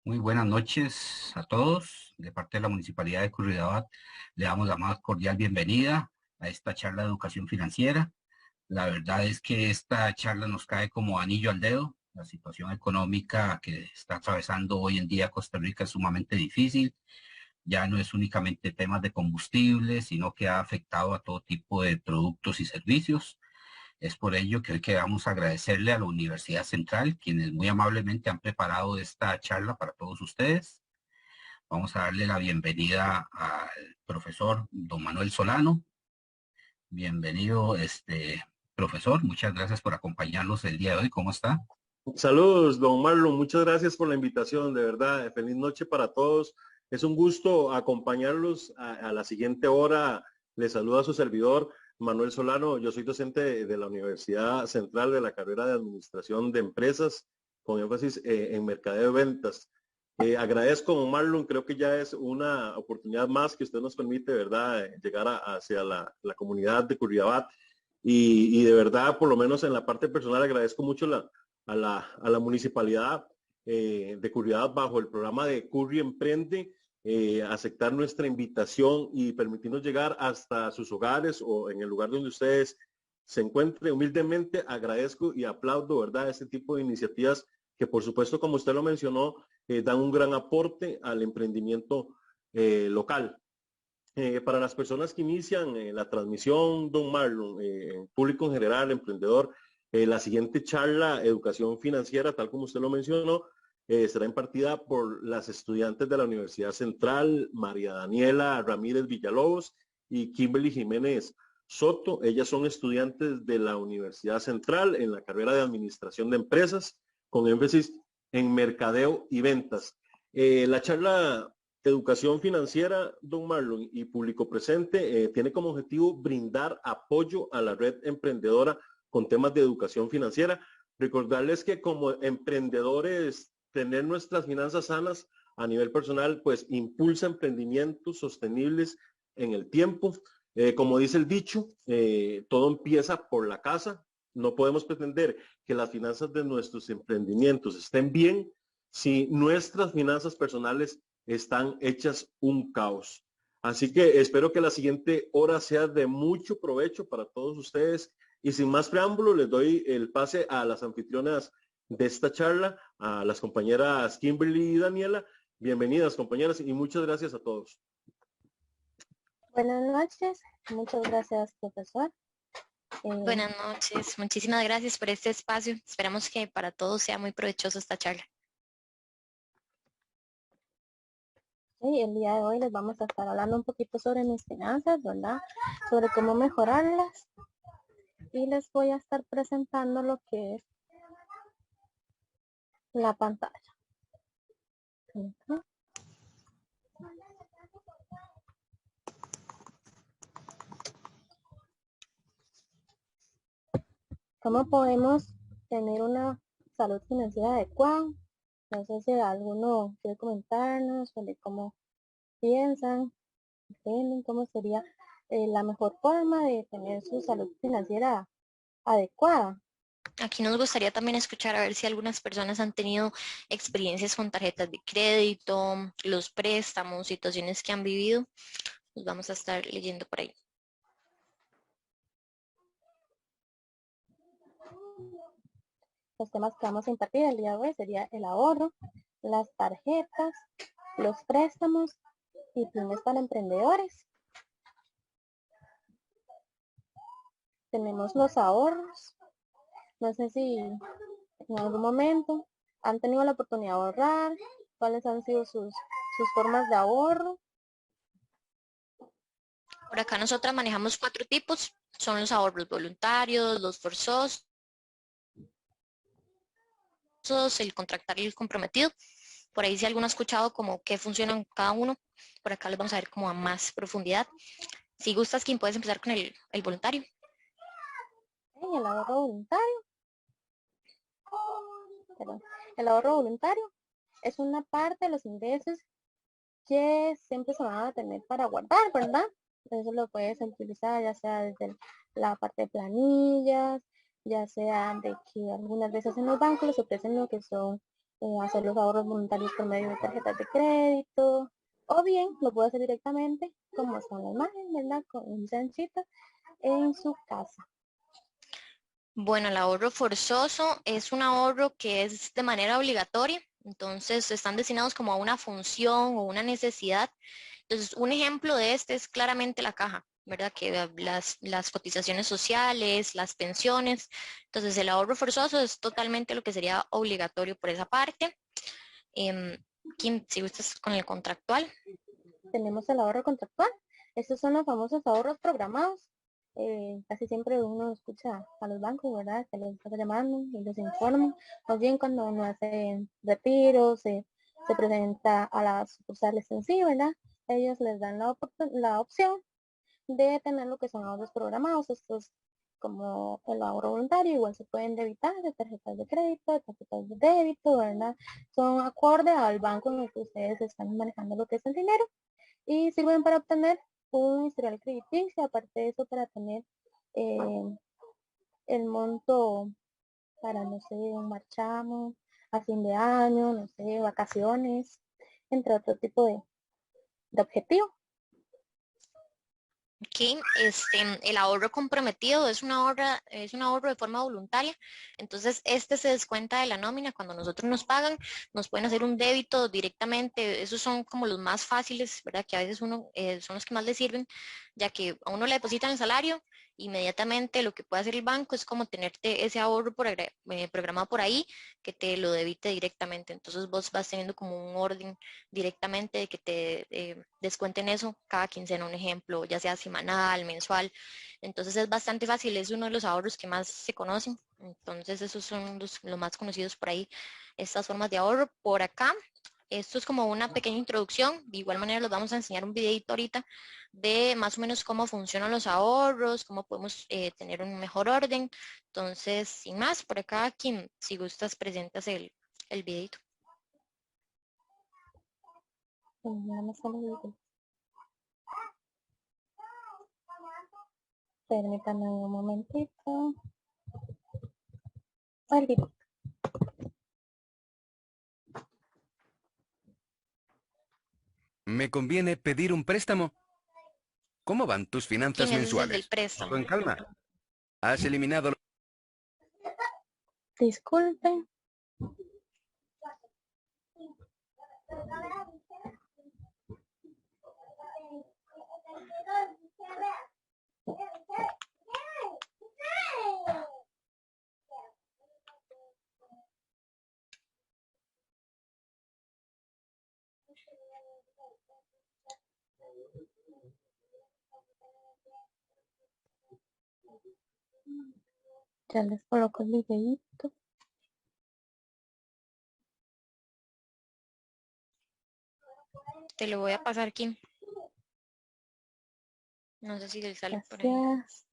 Muy buenas noches a todos. De parte de la Municipalidad de Curridabat, le damos la más cordial bienvenida a esta charla de educación financiera. La verdad es que esta charla nos cae como anillo al dedo. La situación económica que está atravesando hoy en día Costa Rica es sumamente difícil. Ya no es únicamente temas de combustible, sino que ha afectado a todo tipo de productos y servicios. Es por ello que hoy queremos agradecerle a la Universidad Central, quienes muy amablemente han preparado esta charla para todos ustedes. Vamos a darle la bienvenida al profesor don Manuel Solano. Bienvenido, profesor. Muchas gracias por acompañarnos el día de hoy. ¿Cómo está? Saludos, don Marlon. Muchas gracias por la invitación, de verdad. Feliz noche para todos. Es un gusto acompañarlos a la siguiente hora. Les saluda su servidor, Manuel Solano. Yo soy docente de la Universidad Central de la carrera de Administración de Empresas, con énfasis en mercadeo de ventas. Agradezco, don Marlon. Creo que ya es una oportunidad más que usted nos permite, ¿verdad?, llegar hacia la comunidad de Curridabat. Y de verdad, por lo menos en la parte personal, agradezco mucho a la municipalidad de Curridabat bajo el programa de Curri Emprende, aceptar nuestra invitación y permitirnos llegar hasta sus hogares o en el lugar donde ustedes se encuentren. Humildemente agradezco y aplaudo, ¿verdad?, este tipo de iniciativas que, por supuesto, como usted lo mencionó, dan un gran aporte al emprendimiento local. Para las personas que inician la transmisión, don Marlon, público en general, emprendedor, la siguiente charla, Educación Financiera, tal como usted lo mencionó, será impartida por las estudiantes de la Universidad Central, María Daniela Ramírez Villalobos y Kimberly Jiménez Soto. Ellas son estudiantes de la Universidad Central en la carrera de Administración de Empresas, con énfasis en mercadeo y ventas. La charla Educación Financiera, don Marlon, y Público Presente tiene como objetivo brindar apoyo a la red emprendedora con temas de educación financiera. Recordarles que como emprendedores, tener nuestras finanzas sanas a nivel personal, pues impulsa emprendimientos sostenibles en el tiempo. Como dice el dicho, todo empieza por la casa. No podemos pretender que las finanzas de nuestros emprendimientos estén bien si nuestras finanzas personales están hechas un caos. Así que espero que la siguiente hora sea de mucho provecho para todos ustedes. Y sin más preámbulo, les doy el pase a las anfitrionas de esta charla, a las compañeras Kimberly y Daniela. Bienvenidas, compañeras, y muchas gracias a todos. Buenas noches, muchas gracias, profesor. Buenas noches, muchísimas gracias por este espacio. Esperamos que para todos sea muy provechoso esta charla. Sí, el día de hoy les vamos a estar hablando un poquito sobre mis finanzas, ¿verdad? Sobre cómo mejorarlas. Y les voy a estar presentando lo que es la pantalla. ¿Cómo podemos tener una salud financiera adecuada? No sé si alguno quiere comentarnos sobre cómo piensan, entienden cómo sería la mejor forma de tener su salud financiera adecuada. Aquí nos gustaría también escuchar a ver si algunas personas han tenido experiencias con tarjetas de crédito, los préstamos, situaciones que han vivido. Los vamos a estar leyendo por ahí. Los temas que vamos a impartir el día de hoy sería el ahorro, las tarjetas, los préstamos y planes para emprendedores. Tenemos los ahorros. No sé si en algún momento han tenido la oportunidad de ahorrar, cuáles han sido sus formas de ahorro. Por acá nosotras manejamos 4 tipos. Son los ahorros voluntarios, los forzosos, el contractar y el comprometido. Por ahí si alguno ha escuchado como qué funcionan cada uno, por acá les vamos a ver como a más profundidad. Si gustas, Kim, puedes empezar con el voluntario. El ahorro voluntario. Perdón. El ahorro voluntario es una parte de los ingresos que siempre se van a tener para guardar, ¿verdad? Eso lo puedes utilizar ya sea desde la parte de planillas, ya sea de que algunas veces en los bancos les ofrecen lo que son hacer los ahorros voluntarios por medio de tarjetas de crédito, o bien lo puede hacer directamente, como está en la imagen, ¿verdad? Con un chanchito en su casa. Bueno, el ahorro forzoso es un ahorro que es de manera obligatoria, entonces están destinados como a una función o una necesidad. Entonces, un ejemplo de este es claramente la caja, ¿verdad? Que las cotizaciones sociales, las pensiones. Entonces, el ahorro forzoso es totalmente lo que sería obligatorio por esa parte. Kim, si gustas con el contractual. Tenemos el ahorro contractual. Estos son los famosos ahorros programados. Casi siempre uno escucha a los bancos, ¿verdad? Que les está llamando y les informan. Más bien cuando uno hace retiros, se presenta a las sucursales en sí, ¿verdad? Ellos les dan la opción de tener lo que son ahorros programados. Estos como el ahorro voluntario, igual se pueden debitar de tarjetas de crédito, de tarjetas de débito, ¿verdad? Son acorde al banco en el que ustedes están manejando lo que es el dinero y sirven para obtener un historial crediticio, aparte de eso para tener el monto para, no sé, un marchamo a fin de año, no sé, vacaciones, entre otro tipo de objetivos. Aquí, el ahorro comprometido es un ahorro de forma voluntaria. Entonces, este se descuenta de la nómina. Cuando nosotros nos pagan, nos pueden hacer un débito directamente. Esos son como los más fáciles, ¿verdad? Que a veces son los que más le sirven, ya que a uno le depositan el salario, inmediatamente lo que puede hacer el banco es como tenerte ese ahorro programado por ahí, que te lo debite directamente. Entonces, vos vas teniendo como un orden directamente de que te descuenten eso cada quincena, un ejemplo, ya sea semanal, mensual. Entonces es bastante fácil, es uno de los ahorros que más se conocen. Entonces esos son los más conocidos por ahí, estas formas de ahorro. Por acá, esto es como una pequeña introducción. De igual manera les vamos a enseñar un videito ahorita de más o menos cómo funcionan los ahorros, cómo podemos tener un mejor orden. Entonces, sin más, por acá, Kim, si gustas, presentas el videito. Permítanme un momentito. ¿Me conviene pedir un préstamo? ¿Cómo van tus finanzas ¿Quién es el del mensuales? préstamo? ¿Todo en calma? ¿Has eliminado Disculpen. Ya les coloco el videito. Te lo voy a pasar, Kim. No sé si le sale por ahí. Gracias.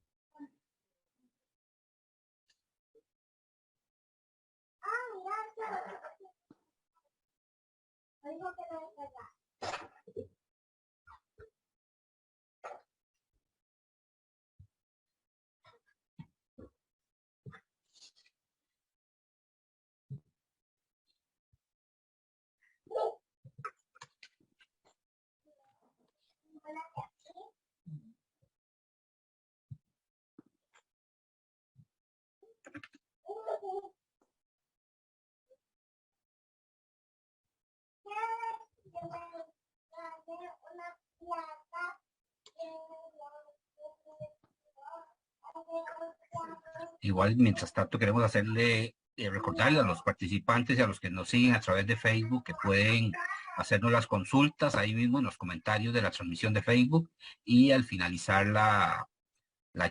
Igual, mientras tanto, queremos hacerle recordarle a los participantes y a los que nos siguen a través de Facebook que pueden hacernos las consultas ahí mismo en los comentarios de la transmisión de Facebook y al finalizar la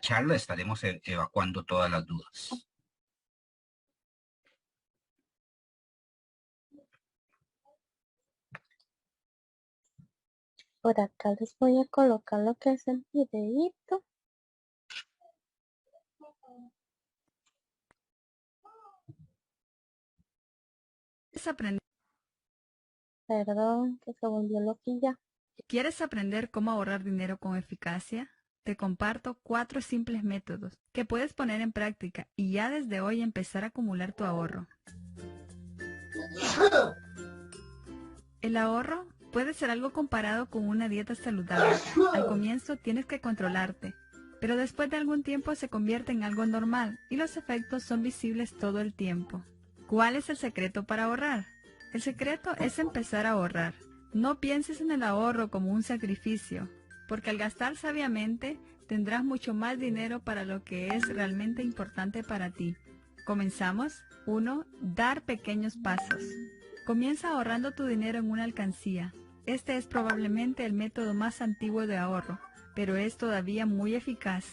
charla estaremos evacuando todas las dudas. Por acá les voy a colocar lo que es el videito. Perdón, que se volvió loquilla. ¿Quieres aprender cómo ahorrar dinero con eficacia? Te comparto 4 simples métodos que puedes poner en práctica y ya desde hoy empezar a acumular tu ahorro. El ahorro puede ser algo comparado con una dieta saludable. Al comienzo tienes que controlarte, pero después de algún tiempo se convierte en algo normal y los efectos son visibles todo el tiempo. ¿Cuál es el secreto para ahorrar? El secreto es empezar a ahorrar. No pienses en el ahorro como un sacrificio, porque al gastar sabiamente tendrás mucho más dinero para lo que es realmente importante para ti. ¿Comenzamos? 1. Dar pequeños pasos. Comienza ahorrando tu dinero en una alcancía. Este es probablemente el método más antiguo de ahorro, pero es todavía muy eficaz.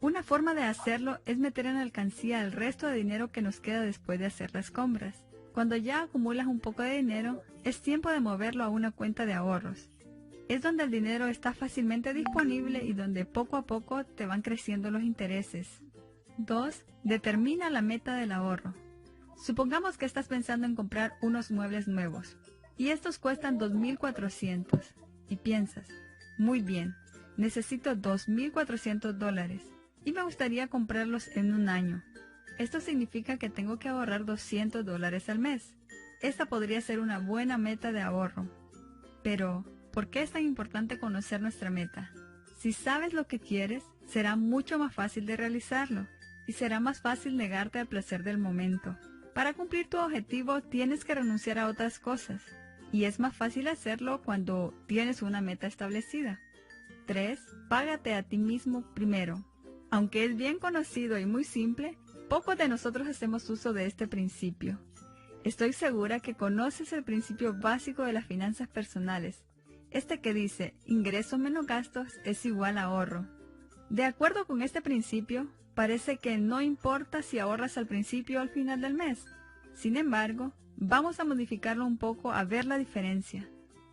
Una forma de hacerlo es meter en la alcancía el resto de dinero que nos queda después de hacer las compras. Cuando ya acumulas un poco de dinero, es tiempo de moverlo a una cuenta de ahorros. Es donde el dinero está fácilmente disponible y donde poco a poco te van creciendo los intereses. 2. Determina la meta del ahorro. Supongamos que estás pensando en comprar unos muebles nuevos y estos cuestan $2,400 y piensas, muy bien, necesito $2,400 y me gustaría comprarlos en un año. Esto significa que tengo que ahorrar $200 al mes. Esta podría ser una buena meta de ahorro. Pero, ¿por qué es tan importante conocer nuestra meta? Si sabes lo que quieres, será mucho más fácil de realizarlo y será más fácil negarte al placer del momento. Para cumplir tu objetivo tienes que renunciar a otras cosas y es más fácil hacerlo cuando tienes una meta establecida. 3. Págate a ti mismo primero. Aunque es bien conocido y muy simple, pocos de nosotros hacemos uso de este principio. Estoy segura que conoces el principio básico de las finanzas personales, este que dice, ingreso menos gastos es igual a ahorro. De acuerdo con este principio, parece que no importa si ahorras al principio o al final del mes. Sin embargo, vamos a modificarlo un poco a ver la diferencia.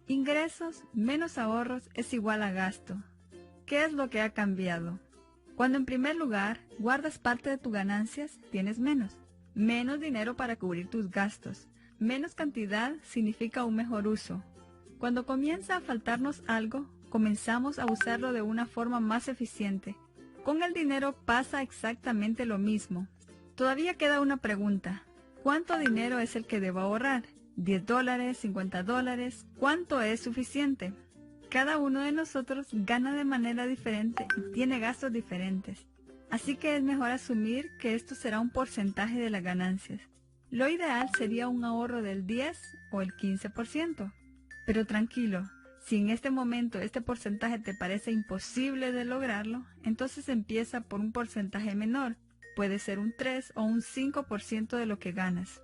Ingresos menos ahorros es igual a gasto. ¿Qué es lo que ha cambiado? Cuando en primer lugar guardas parte de tus ganancias, tienes menos. Menos dinero para cubrir tus gastos. Menos cantidad significa un mejor uso. Cuando comienza a faltarnos algo, comenzamos a usarlo de una forma más eficiente. Con el dinero pasa exactamente lo mismo. Todavía queda una pregunta. ¿Cuánto dinero es el que debo ahorrar? ¿$10, $50? ¿Cuánto es suficiente? Cada uno de nosotros gana de manera diferente y tiene gastos diferentes. Así que es mejor asumir que esto será un porcentaje de las ganancias. Lo ideal sería un ahorro del 10 o el 15%. Pero tranquilo, si en este momento este porcentaje te parece imposible de lograrlo, entonces empieza por un porcentaje menor. Puede ser un 3 o un 5% de lo que ganas.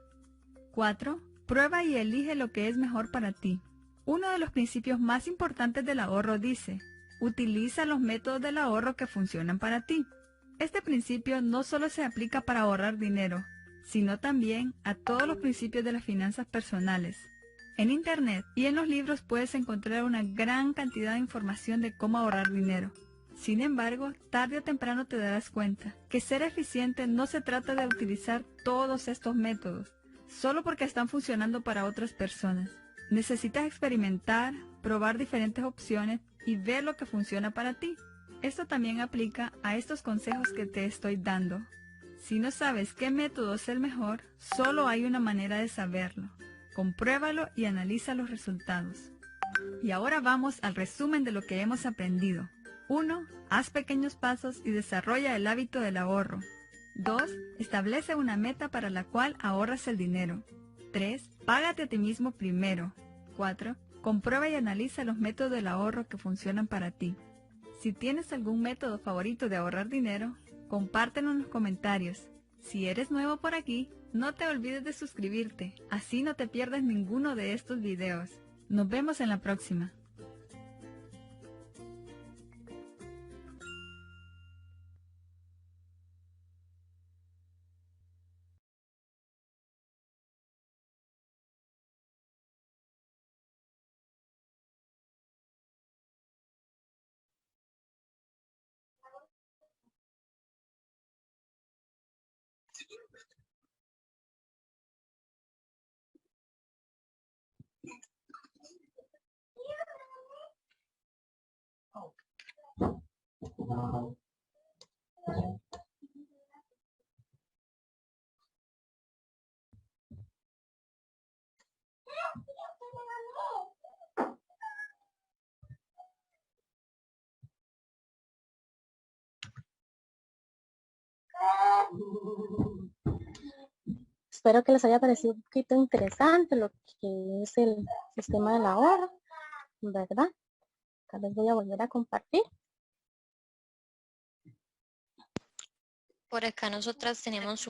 4. Prueba y elige lo que es mejor para ti. Uno de los principios más importantes del ahorro dice, utiliza los métodos del ahorro que funcionan para ti. Este principio no solo se aplica para ahorrar dinero, sino también a todos los principios de las finanzas personales. En Internet y en los libros puedes encontrar una gran cantidad de información de cómo ahorrar dinero. Sin embargo, tarde o temprano te darás cuenta que ser eficiente no se trata de utilizar todos estos métodos, solo porque están funcionando para otras personas. Necesitas experimentar, probar diferentes opciones y ver lo que funciona para ti. Esto también aplica a estos consejos que te estoy dando. Si no sabes qué método es el mejor, solo hay una manera de saberlo. Compruébalo y analiza los resultados. Y ahora vamos al resumen de lo que hemos aprendido. 1. Haz pequeños pasos y desarrolla el hábito del ahorro. 2. Establece una meta para la cual ahorras el dinero. 3. Págate a ti mismo primero. 4. Comprueba y analiza los métodos del ahorro que funcionan para ti. Si tienes algún método favorito de ahorrar dinero, compártelo en los comentarios. Si eres nuevo por aquí, no te olvides de suscribirte, así no te pierdes ninguno de estos videos. Nos vemos en la próxima. Espero que les haya parecido un poquito interesante lo que es el sistema del ahorro, ¿verdad? Acá les voy a volver a compartir. Por acá nosotras tenemos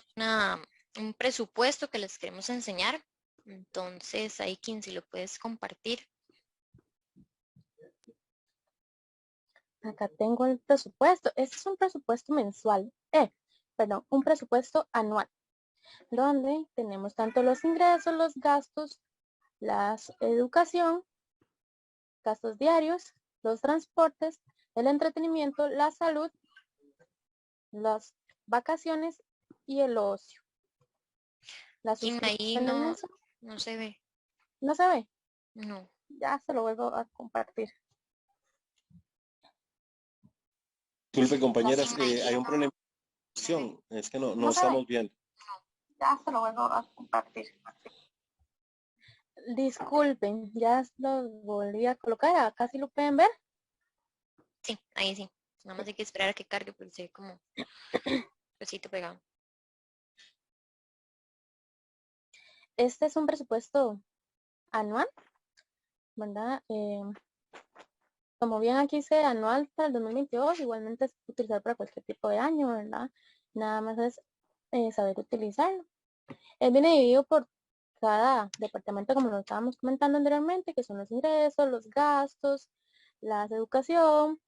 un presupuesto que les queremos enseñar. Entonces, ahí, Kim, si lo puedes compartir. Acá tengo el presupuesto. Este es un presupuesto mensual. Perdón, un presupuesto anual, donde tenemos tanto los ingresos, los gastos, la educación, gastos diarios, los transportes, el entretenimiento, la salud, las vacaciones y el ocio. Las Kim, ahí suscripciones no se ve. ¿No se ve? No. Ya se lo vuelvo a compartir. Disculpe, compañeras, Kim, ahí hay un problema de conexión. Es que no ¿No se estamos ve? viendo. Ya se lo vuelvo a compartir. Disculpen, ya lo volví a colocar. Acá sí lo pueden ver. Sí, ahí sí. Nada más hay que esperar a que cargue, pero se ve como cosito pegado. Este es un presupuesto anual, ¿verdad? Como bien aquí dice anual para el 2022, igualmente es utilizar para cualquier tipo de año, ¿verdad? Nada más es saber utilizarlo. Viene dividido por cada departamento, como lo estábamos comentando anteriormente, que son los ingresos, los gastos, la educación,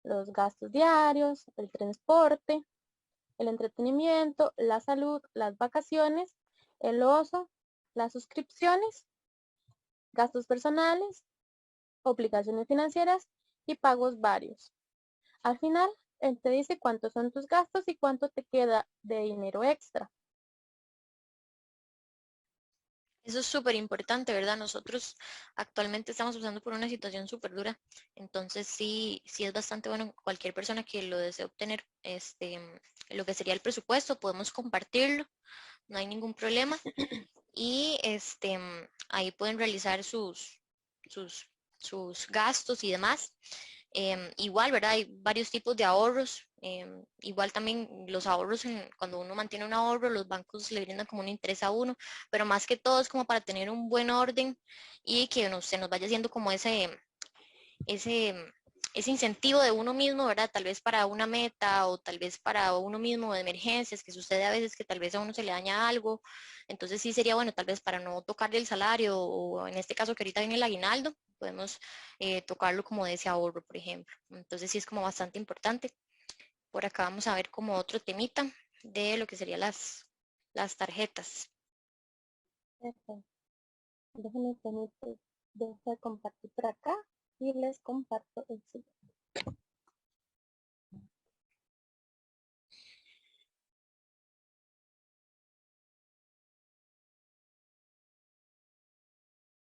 los gastos diarios, el transporte, el entretenimiento, la salud, las vacaciones, el ocio, las suscripciones, gastos personales, obligaciones financieras y pagos varios. Al final, él te dice cuántos son tus gastos y cuánto te queda de dinero extra. Eso es súper importante, ¿verdad? Nosotros actualmente estamos pasando por una situación súper dura, entonces sí es bastante bueno. Cualquier persona que lo desee obtener, lo que sería el presupuesto, podemos compartirlo, no hay ningún problema. Y ahí pueden realizar sus gastos y demás. Igual, ¿verdad? Hay varios tipos de ahorros. Igual también los ahorros, cuando uno mantiene un ahorro, los bancos le brindan como un interés a uno, pero más que todo es como para tener un buen orden y que se nos vaya haciendo como ese, ese incentivo de uno mismo, ¿verdad? Tal vez para una meta o tal vez para uno mismo de emergencias, que sucede a veces que tal vez a uno se le daña algo. Entonces sí sería bueno, tal vez para no tocarle el salario o en este caso que ahorita viene el aguinaldo, podemos tocarlo como de ese ahorro, por ejemplo. Entonces sí es como bastante importante. Por acá vamos a ver como otro temita de lo que serían las tarjetas. Déjenme dejar compartir por acá y les comparto el siguiente.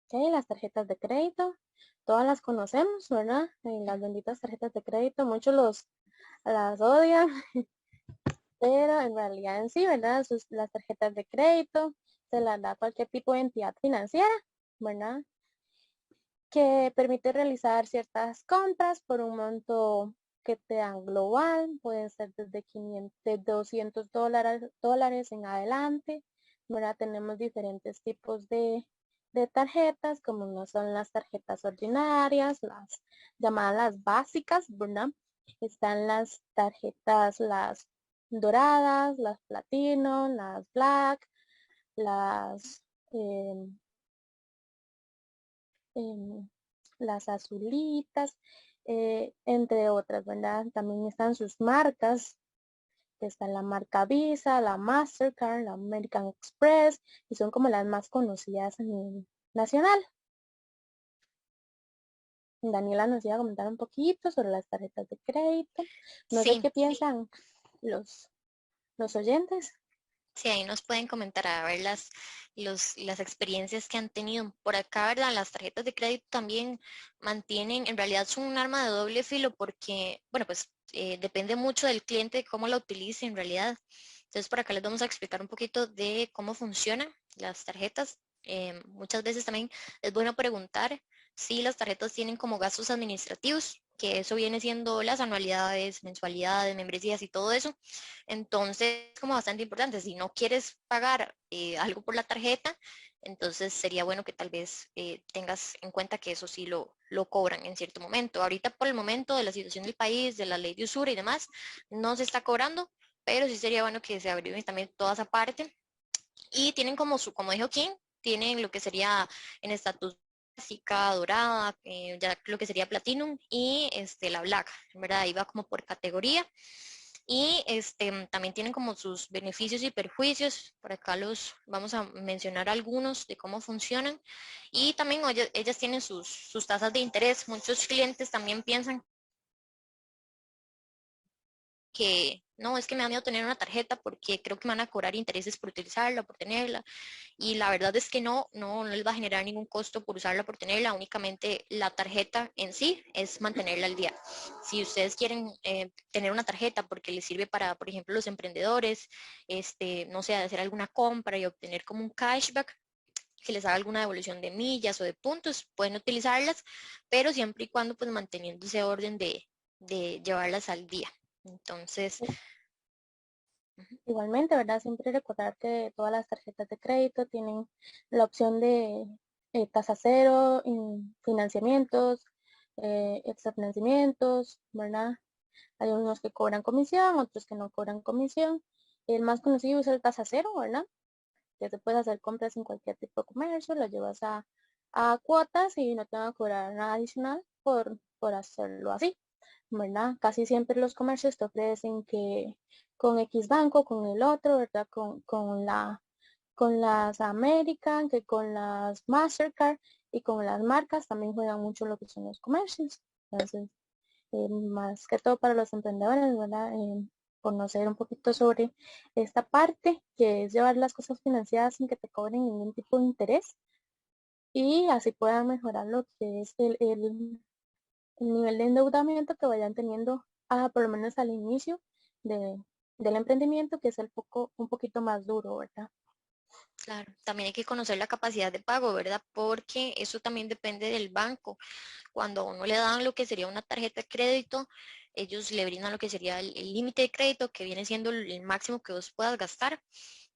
Ok, las tarjetas de crédito, todas las conocemos, ¿verdad? Las benditas tarjetas de crédito, muchos las odian, pero en realidad en sí, ¿verdad? Las tarjetas de crédito se las da cualquier tipo de entidad financiera, ¿verdad? Que permite realizar ciertas compras por un monto que te dan global, pueden ser desde 500, de $200 en adelante, ¿verdad? Tenemos diferentes tipos de tarjetas, como no son las tarjetas ordinarias, las llamadas las básicas, ¿verdad? Están las tarjetas, las doradas, las platino, las black, las las azulitas, entre otras, ¿verdad? También están sus marcas, está la marca Visa, la Mastercard, la American Express, y son como las más conocidas a nivel nacional. Daniela nos iba a comentar un poquito sobre las tarjetas de crédito. No sé Sí, qué piensan los oyentes. sí, ahí nos pueden comentar a ver las experiencias que han tenido. Por acá, ¿verdad? Las tarjetas de crédito también mantienen, en realidad son un arma de doble filo porque, bueno, pues depende mucho del cliente, de cómo la utilice en realidad. Entonces, por acá les vamos a explicar un poquito de cómo funcionan las tarjetas. Muchas veces también es bueno preguntar sí las tarjetas tienen como gastos administrativos, que eso viene siendo las anualidades, mensualidades, membresías y todo eso. Entonces, es como bastante importante. Si no quieres pagar algo por la tarjeta, entonces sería bueno que tal vez tengas en cuenta que eso sí lo cobran en cierto momento. Ahorita por el momento de la situación del país, de la ley de usura y demás, no se está cobrando, pero sí sería bueno que se abrieran también toda esa parte. Y tienen como como dijo King, tienen lo que sería en estatus básica, dorada, ya lo que sería platinum y la black, ¿verdad? Ahí va como por categoría. Y también tienen como sus beneficios y perjuicios. Por acá los vamos a mencionar algunos de cómo funcionan. Y también ellas tienen sus tasas de interés. Muchos clientes también piensan que no, es que me da miedo tener una tarjeta porque creo que me van a cobrar intereses por utilizarla, por tenerla. Y la verdad es que no les va a generar ningún costo por usarla, por tenerla. Únicamente la tarjeta en sí es mantenerla al día. Si ustedes quieren tener una tarjeta porque les sirve para, por ejemplo, los emprendedores, no sé, hacer alguna compra y obtener como un cashback, que les haga alguna devolución de millas o de puntos, pueden utilizarlas, pero siempre y cuando pues manteniendo ese orden de llevarlas al día. Entonces, Igualmente, ¿verdad? Siempre recordar que todas las tarjetas de crédito tienen la opción de tasa cero, financiamientos, extrafinanciamientos, ¿verdad? Hay unos que cobran comisión, otros que no cobran comisión. El más conocido es el tasa cero, ¿verdad? Que te puedes hacer compras en cualquier tipo de comercio, lo llevas a cuotas y no te van a cobrar nada adicional por hacerlo así, ¿verdad? Casi siempre los comercios te ofrecen que con X banco, con el otro, ¿verdad? Con las American, que con las Mastercard y con las marcas también juegan mucho lo que son los comercios. Entonces, más que todo para los emprendedores, ¿verdad? Conocer un poquito sobre esta parte, que es llevar las cosas financiadas sin que te cobren ningún tipo de interés y así puedan mejorar lo que es el nivel de endeudamiento que vayan teniendo, por lo menos al inicio de, del emprendimiento, que es un poquito más duro, ¿verdad? claro, también hay que conocer la capacidad de pago, ¿verdad? Porque eso también depende del banco. Cuando a uno le dan lo que sería una tarjeta de crédito, ellos le brindan lo que sería el límite de crédito, que viene siendo el máximo que vos puedas gastar.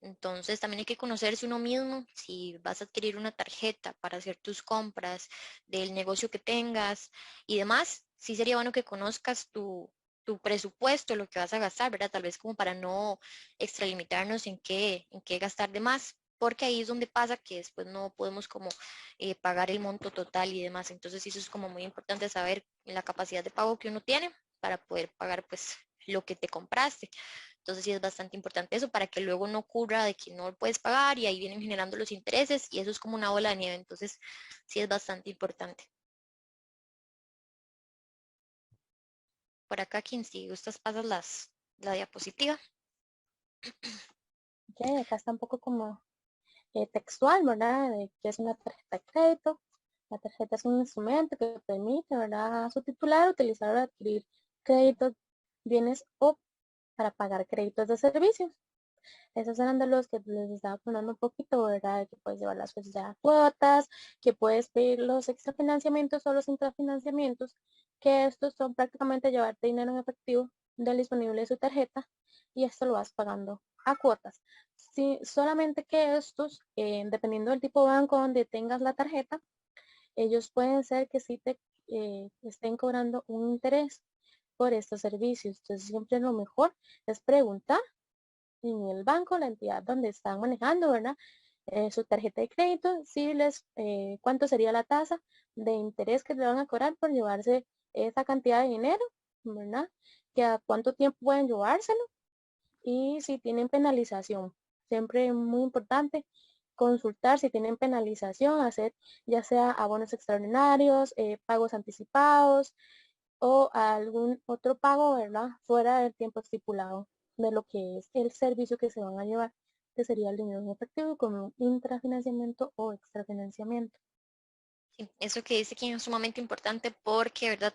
Entonces también hay que conocerse uno mismo, si vas a adquirir una tarjeta para hacer tus compras del negocio que tengas y demás, sí sería bueno que conozcas tu presupuesto, lo que vas a gastar, ¿verdad? Tal vez como para no extralimitarnos en qué gastar de más, porque ahí es donde pasa que después no podemos como pagar el monto total y demás. Entonces eso es como muy importante saber la capacidad de pago que uno tiene para poder pagar pues lo que te compraste. Entonces sí es bastante importante eso para que luego no ocurra de que no lo puedes pagar y ahí vienen generando los intereses y eso es como una bola de nieve. Entonces sí es bastante importante. Por acá, quien si gustas pasas la diapositiva. Ok, acá está un poco como textual, ¿verdad? De qué es una tarjeta de crédito. La tarjeta es un instrumento que permite, ¿verdad?, a su titular utilizar o adquirir créditos, bienes o para pagar créditos de servicios. Esos eran de los que les estaba poniendo un poquito, ¿verdad? Que puedes llevar las cosas ya a cuotas, que puedes pedir los extrafinanciamientos o los intrafinanciamientos, que estos son prácticamente llevarte dinero en efectivo del disponible de su tarjeta y esto lo vas pagando a cuotas. Sí, solamente que estos, dependiendo del tipo de banco donde tengas la tarjeta, ellos pueden ser que sí te estén cobrando un interés por estos servicios. Entonces siempre lo mejor es preguntar en el banco, la entidad donde están manejando, ¿verdad? Su tarjeta de crédito, si cuánto sería la tasa de interés que le van a cobrar por llevarse esa cantidad de dinero, ¿verdad? Que a cuánto tiempo pueden llevárselo y si tienen penalización. Siempre es muy importante consultar si tienen penalización, hacer ya sea abonos extraordinarios, pagos anticipados o algún otro pago, ¿verdad? Fuera del tiempo estipulado de lo que es el servicio que se van a llevar, que sería el dinero en efectivo como un intrafinanciamiento o extrafinanciamiento. Sí, eso que dice aquí es sumamente importante porque, ¿verdad?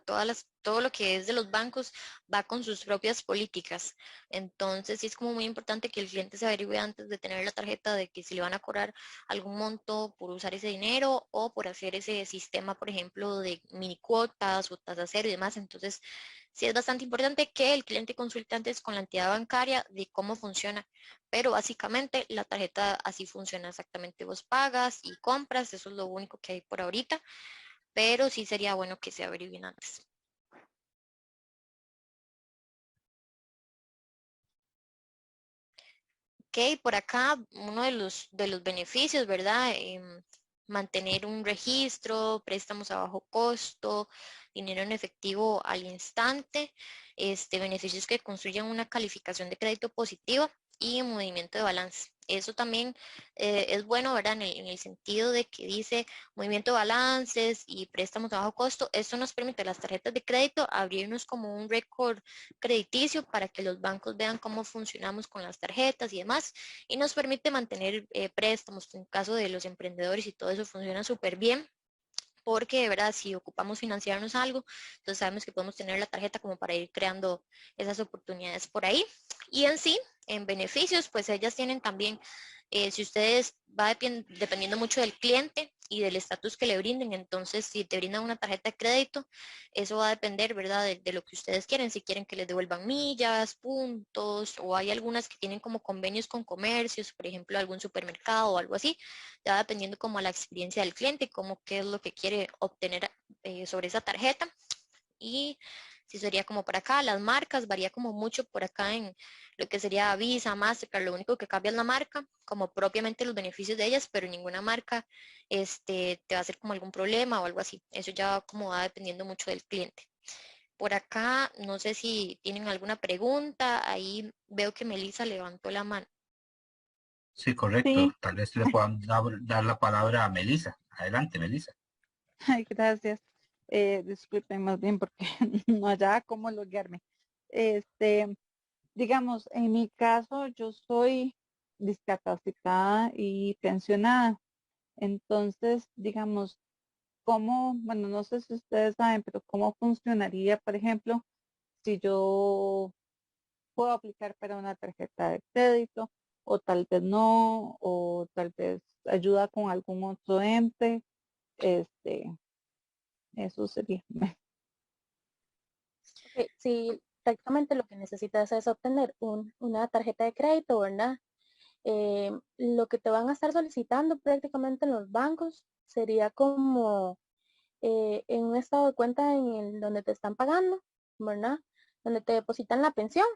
Todo lo que es de los bancos va con sus propias políticas. Entonces, sí es como muy importante que el cliente se averigüe antes de tener la tarjeta de que si le van a cobrar algún monto por usar ese dinero o por hacer ese sistema, por ejemplo, de mini cuotas o tasa cero y demás. Entonces, sí es bastante importante que el cliente consulte antes con la entidad bancaria de cómo funciona, pero básicamente la tarjeta así funciona exactamente. Vos pagas y compras, eso es lo único que hay por ahorita, pero sí sería bueno que se averigüen antes. Ok, por acá uno de los beneficios, ¿verdad? Mantener un registro, préstamos a bajo costo, dinero en efectivo al instante, beneficios que construyan una calificación de crédito positiva y movimiento de balance. Eso también es bueno, ¿verdad? En el sentido de que dice movimiento de balances y préstamos a bajo costo. Esto nos permite a las tarjetas de crédito abrirnos como un récord crediticio para que los bancos vean cómo funcionamos con las tarjetas y demás, y nos permite mantener préstamos en caso de los emprendedores y todo eso funciona súper bien. Porque de verdad, si ocupamos financiarnos algo, entonces sabemos que podemos tener la tarjeta como para ir creando esas oportunidades por ahí. Y en sí, en beneficios, pues ellas tienen también, si ustedes va dependiendo mucho del cliente y del estatus que le brinden, entonces si te brindan una tarjeta de crédito, eso va a depender, ¿verdad? De lo que ustedes quieren, si quieren que les devuelvan millas, puntos, o hay algunas que tienen como convenios con comercios, por ejemplo, algún supermercado o algo así, ya dependiendo como a la experiencia del cliente, como qué es lo que quiere obtener sobre esa tarjeta. Y si sería como por acá, las marcas varía como mucho por acá en lo que sería Visa, Mastercard, lo único que cambia es la marca, como propiamente los beneficios de ellas, pero ninguna marca te va a hacer como algún problema o algo así. Eso ya como va dependiendo mucho del cliente. Por acá, no sé si tienen alguna pregunta, ahí veo que Melissa levantó la mano. Sí, correcto. Sí, Tal vez le puedan dar la palabra a Melissa. Adelante, Melissa. Ay, gracias. Disculpen más bien porque no hallaba cómo loguearme. Este, digamos, en mi caso, yo soy discapacitada y pensionada. Entonces, digamos, ¿cómo, bueno, no sé si ustedes saben, pero cómo funcionaría, por ejemplo, si yo puedo aplicar para una tarjeta de crédito, o tal vez no, o tal vez ayuda con algún otro ente? Este, eso sería. Ok, si prácticamente lo que necesitas es obtener una tarjeta de crédito, ¿verdad? Lo que te van a estar solicitando prácticamente en los bancos sería como en un estado de cuenta en donde te están pagando, ¿verdad? Donde te depositan la pensión,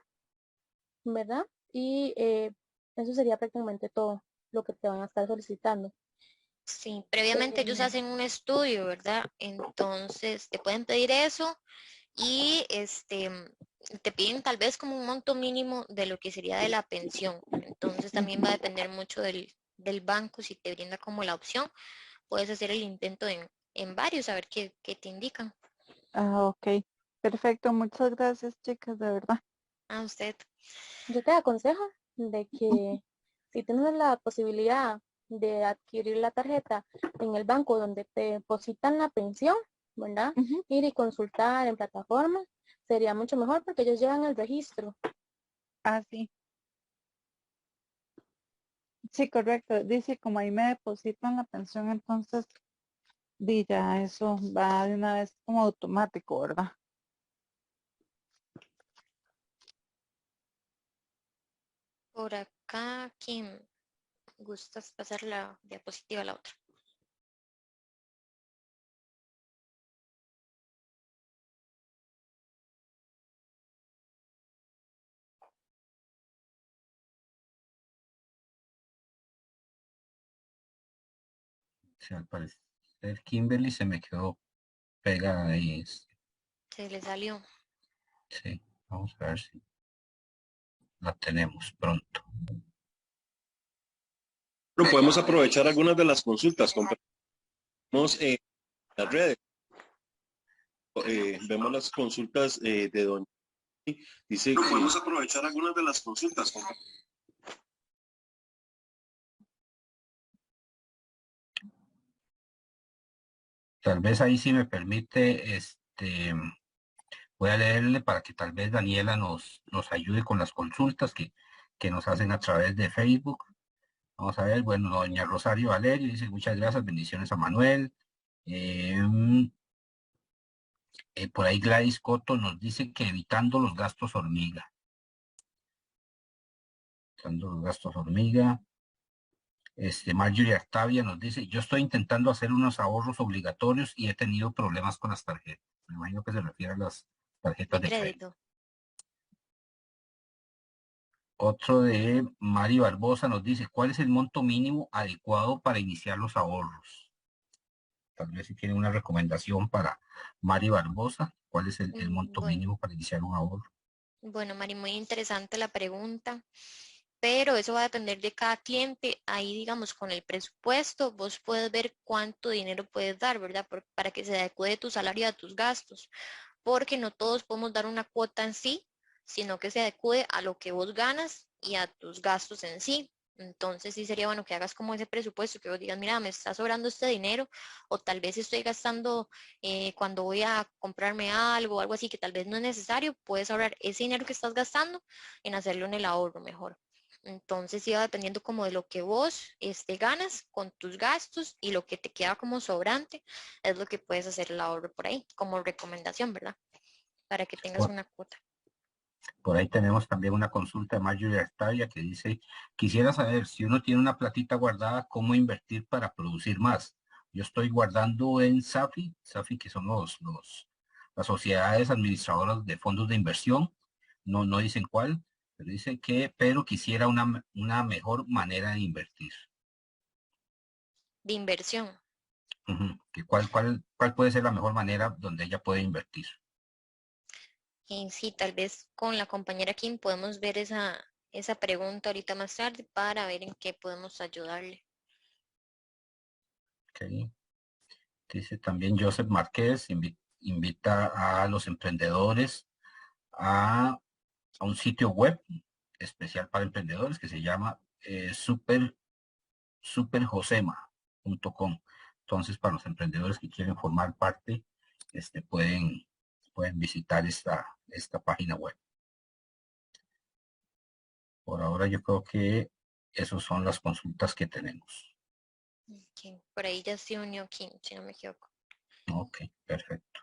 ¿verdad? Y eso sería prácticamente todo lo que te van a estar solicitando. Sí, previamente ellos hacen un estudio, ¿verdad? Entonces te pueden pedir eso y te piden tal vez como un monto mínimo de lo que sería de la pensión. Entonces también va a depender mucho del banco si te brinda como la opción. Puedes hacer el intento en varios, a ver qué te indican. Ah, ok. Perfecto. Muchas gracias, chicas, de verdad. A usted. Yo te aconsejo de que si tienes la posibilidad de adquirir la tarjeta en el banco donde te depositan la pensión, ¿verdad? Ujú. Ir y consultar en plataformas sería mucho mejor porque ellos llevan el registro. Ah, sí. Sí, correcto. Dice, como ahí me depositan la pensión, entonces, di ya, eso va de una vez como automático, ¿verdad? Por acá, ¿quién gustas pasar la diapositiva a la otra? Sí, al parecer Kimberly se me quedó pegada ahí. Se le salió. Sí, vamos a ver si la tenemos pronto. Pero podemos aprovechar algunas de las consultas. Compartimos las redes. Vemos las consultas de doña. Dice que podemos aprovechar algunas de las consultas. Tal vez ahí si me permite, voy a leerle para que tal vez Daniela nos ayude con las consultas que nos hacen a través de Facebook. Vamos a ver, bueno, doña Rosario Valerio dice muchas gracias, bendiciones a Manuel. Por ahí Gladys Coto nos dice que evitando los gastos hormiga. Evitando los gastos hormiga. Marjorie Artavia nos dice, yo estoy intentando hacer unos ahorros obligatorios y he tenido problemas con las tarjetas. Me imagino que se refiere a las tarjetas De de crédito. crédito. Otro de Mari Barbosa nos dice, ¿cuál es el monto mínimo adecuado para iniciar los ahorros? Tal vez si tiene una recomendación para Mari Barbosa, ¿cuál es el monto Bueno, mínimo para iniciar un ahorro? bueno, Mari, muy interesante la pregunta, pero eso va a depender de cada cliente. Ahí, digamos, con el presupuesto, vos puedes ver cuánto dinero puedes dar, ¿verdad? Para que se adecue tu salario a tus gastos, porque no todos podemos dar una cuota en sí, sino que se adecue a lo que vos ganas y a tus gastos en sí. Entonces sí sería bueno que hagas como ese presupuesto, que vos digas, mira, me está sobrando este dinero, o tal vez estoy gastando cuando voy a comprarme algo, algo así que tal vez no es necesario, puedes ahorrar ese dinero que estás gastando en hacerlo en el ahorro mejor. Entonces iba dependiendo como de lo que vos ganas con tus gastos y lo que te queda como sobrante, es lo que puedes hacer el ahorro por ahí, como recomendación, ¿verdad? Para que tengas Por, una cuota. por ahí tenemos también una consulta de Marjorie Artavia que dice, quisiera saber si uno tiene una platita guardada, ¿cómo invertir para producir más? Yo estoy guardando en SAFI que son las sociedades administradoras de fondos de inversión, no dicen cuál, pero dicen pero quisiera una mejor manera de invertir. De inversión. Ujú. ¿Cuál puede ser la mejor manera donde ella puede invertir? Y sí, tal vez con la compañera Kim podemos ver esa pregunta ahorita más tarde para ver en qué podemos ayudarle. Okay. Dice también Joseph Márquez, invita a los emprendedores a un sitio web especial para emprendedores que se llama superjosema.com. Entonces, para los emprendedores que quieren formar parte, pueden visitar esta página web. Por ahora yo creo que esas son las consultas que tenemos. Okay. Por ahí ya se unió Kim, si no me equivoco. Ok, perfecto.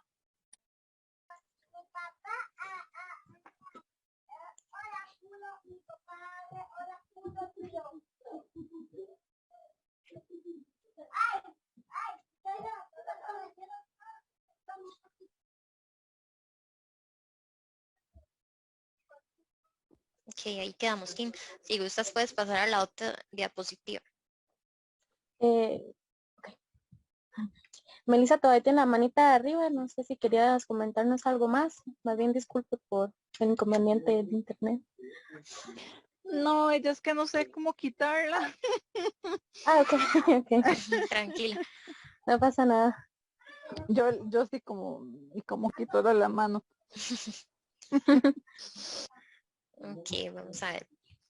Ok, ahí quedamos, Kim. Si gustas puedes pasar a la otra diapositiva. Ok. Melissa todavía tiene la manita de arriba, no sé si querías comentarnos algo más. Más bien disculpe por el inconveniente de internet. No, ella es que no sé cómo quitarla. Ok, ok. Tranquila. No pasa nada. Yo sí como quito de la mano. Ok, vamos a ver.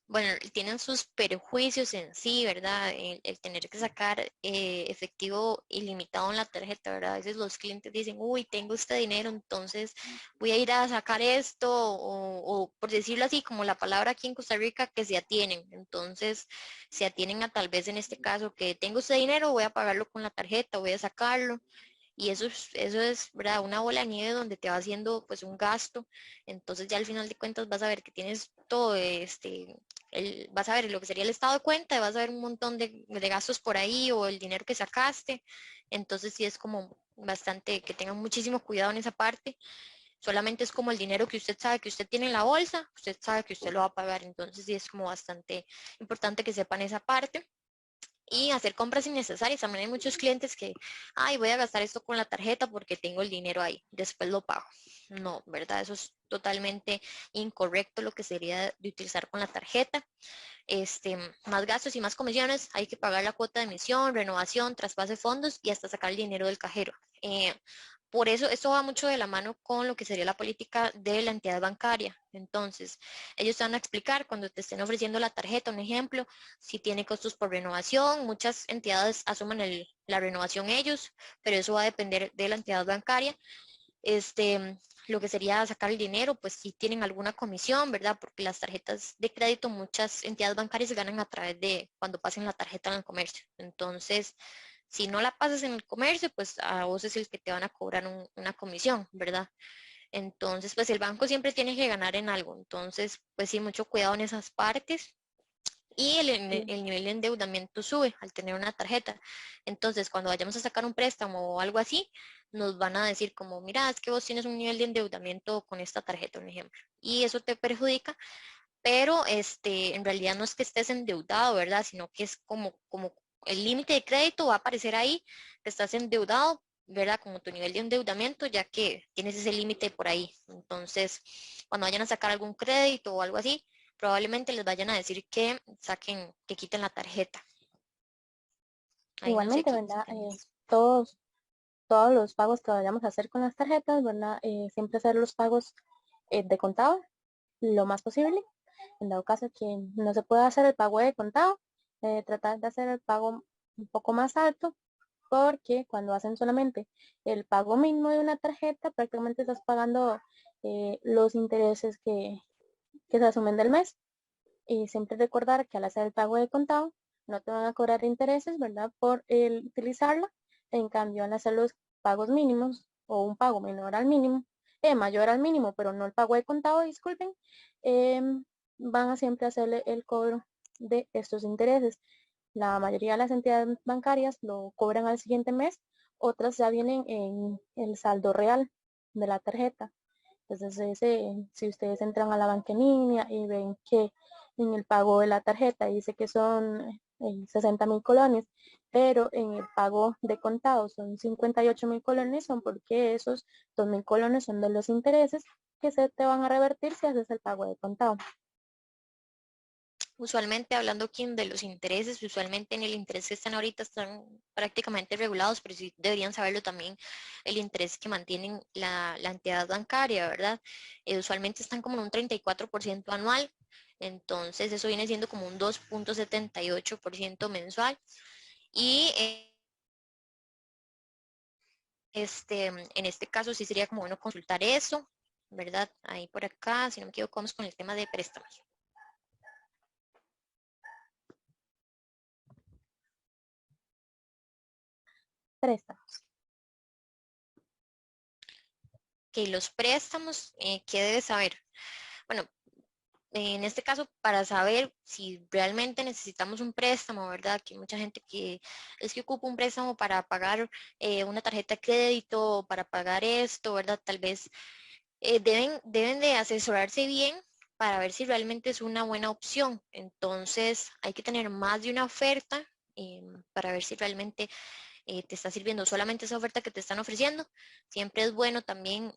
Bueno, tienen sus perjuicios en sí, ¿verdad? El tener que sacar efectivo ilimitado en la tarjeta, ¿verdad? A veces los clientes dicen, uy, tengo este dinero, entonces voy a ir a sacar esto, o por decirlo así, como la palabra aquí en Costa Rica, que se atienen. Entonces, se atienen a tal vez en este caso que tengo este dinero, voy a pagarlo con la tarjeta, voy a sacarlo. Y eso es, ¿verdad? Una bola de nieve donde te va haciendo pues un gasto. Entonces ya al final de cuentas vas a ver que tienes todo vas a ver lo que sería el estado de cuenta, y vas a ver un montón de gastos por ahí o el dinero que sacaste. Entonces sí es como bastante que tengan muchísimo cuidado en esa parte. Solamente es como el dinero que usted sabe que usted tiene en la bolsa, usted sabe que usted lo va a pagar. Entonces sí es como bastante importante que sepan esa parte y hacer compras innecesarias. También hay muchos clientes que, ay, voy a gastar esto con la tarjeta porque tengo el dinero ahí, después lo pago. No, ¿verdad? Eso es totalmente incorrecto lo que sería de utilizar con la tarjeta. Más gastos y más comisiones, hay que pagar la cuota de emisión, renovación, traspaso de fondos y hasta sacar el dinero del cajero. por eso esto va mucho de la mano con lo que sería la política de la entidad bancaria. Entonces, ellos te van a explicar cuando te estén ofreciendo la tarjeta, un ejemplo, si tiene costos por renovación. Muchas entidades asumen la renovación ellos, pero eso va a depender de la entidad bancaria. Lo que sería sacar el dinero, pues si tienen alguna comisión, ¿verdad? Porque las tarjetas de crédito, muchas entidades bancarias ganan a través de cuando pasen la tarjeta en el comercio. Entonces, si no la pasas en el comercio, pues a vos es el que te van a cobrar una comisión, ¿verdad? Entonces, pues el banco siempre tiene que ganar en algo. Entonces, pues sí, mucho cuidado en esas partes. Y el nivel de endeudamiento sube al tener una tarjeta. Entonces, cuando vayamos a sacar un préstamo o algo así, nos van a decir como, mira, es que vos tienes un nivel de endeudamiento con esta tarjeta, un ejemplo. Y eso te perjudica, pero en realidad no es que estés endeudado, ¿verdad? Sino que es como el límite de crédito va a aparecer ahí, que estás endeudado, ¿verdad? Como tu nivel de endeudamiento, ya que tienes ese límite por ahí. Entonces, cuando vayan a sacar algún crédito o algo así, probablemente les vayan a decir que saquen, que quiten la tarjeta. Ahí no sé Igualmente, qué ¿verdad? tenés. Todos los pagos que vayamos a hacer con las tarjetas, ¿verdad? Siempre hacer los pagos de contado lo más posible. En dado caso que no se pueda hacer el pago de contado, tratar de hacer el pago un poco más alto, porque cuando hacen solamente el pago mínimo de una tarjeta, prácticamente estás pagando los intereses que se asumen del mes. Y siempre recordar que al hacer el pago de contado, no te van a cobrar intereses, ¿verdad? Por el utilizarla. En cambio, al hacer los pagos mínimos o un pago menor al mínimo, mayor al mínimo, pero no el pago de contado, disculpen, van a siempre hacerle el cobro de estos intereses. La mayoría de las entidades bancarias lo cobran al siguiente mes, otras ya vienen en el saldo real de la tarjeta. Entonces, si ustedes entran a la banca en línea y ven que en el pago de la tarjeta dice que son 60.000 colones, pero en el pago de contado son 58.000 colones, son porque esos 2.000 colones son de los intereses que se te van a revertir si haces el pago de contado. Usualmente, hablando aquí de los intereses, usualmente en el interés que están ahorita están prácticamente regulados, pero sí deberían saberlo también el interés que mantienen la entidad bancaria, ¿verdad? Usualmente están como en un 34% anual, entonces eso viene siendo como un 2,78% mensual. Y en este caso sí sería como bueno consultar eso, ¿verdad? Ahí por acá, si no me equivoco, vamos con el tema de préstamos. Préstamos. Que los préstamos, ¿qué debes saber? Bueno, en este caso, para saber si realmente necesitamos un préstamo, ¿verdad? Que hay mucha gente que es que ocupa un préstamo para pagar una tarjeta de crédito, para pagar esto, ¿verdad? Tal vez deben de asesorarse bien para ver si realmente es una buena opción. Entonces, hay que tener más de una oferta para ver si realmente te está sirviendo solamente esa oferta que te están ofreciendo. Siempre es bueno también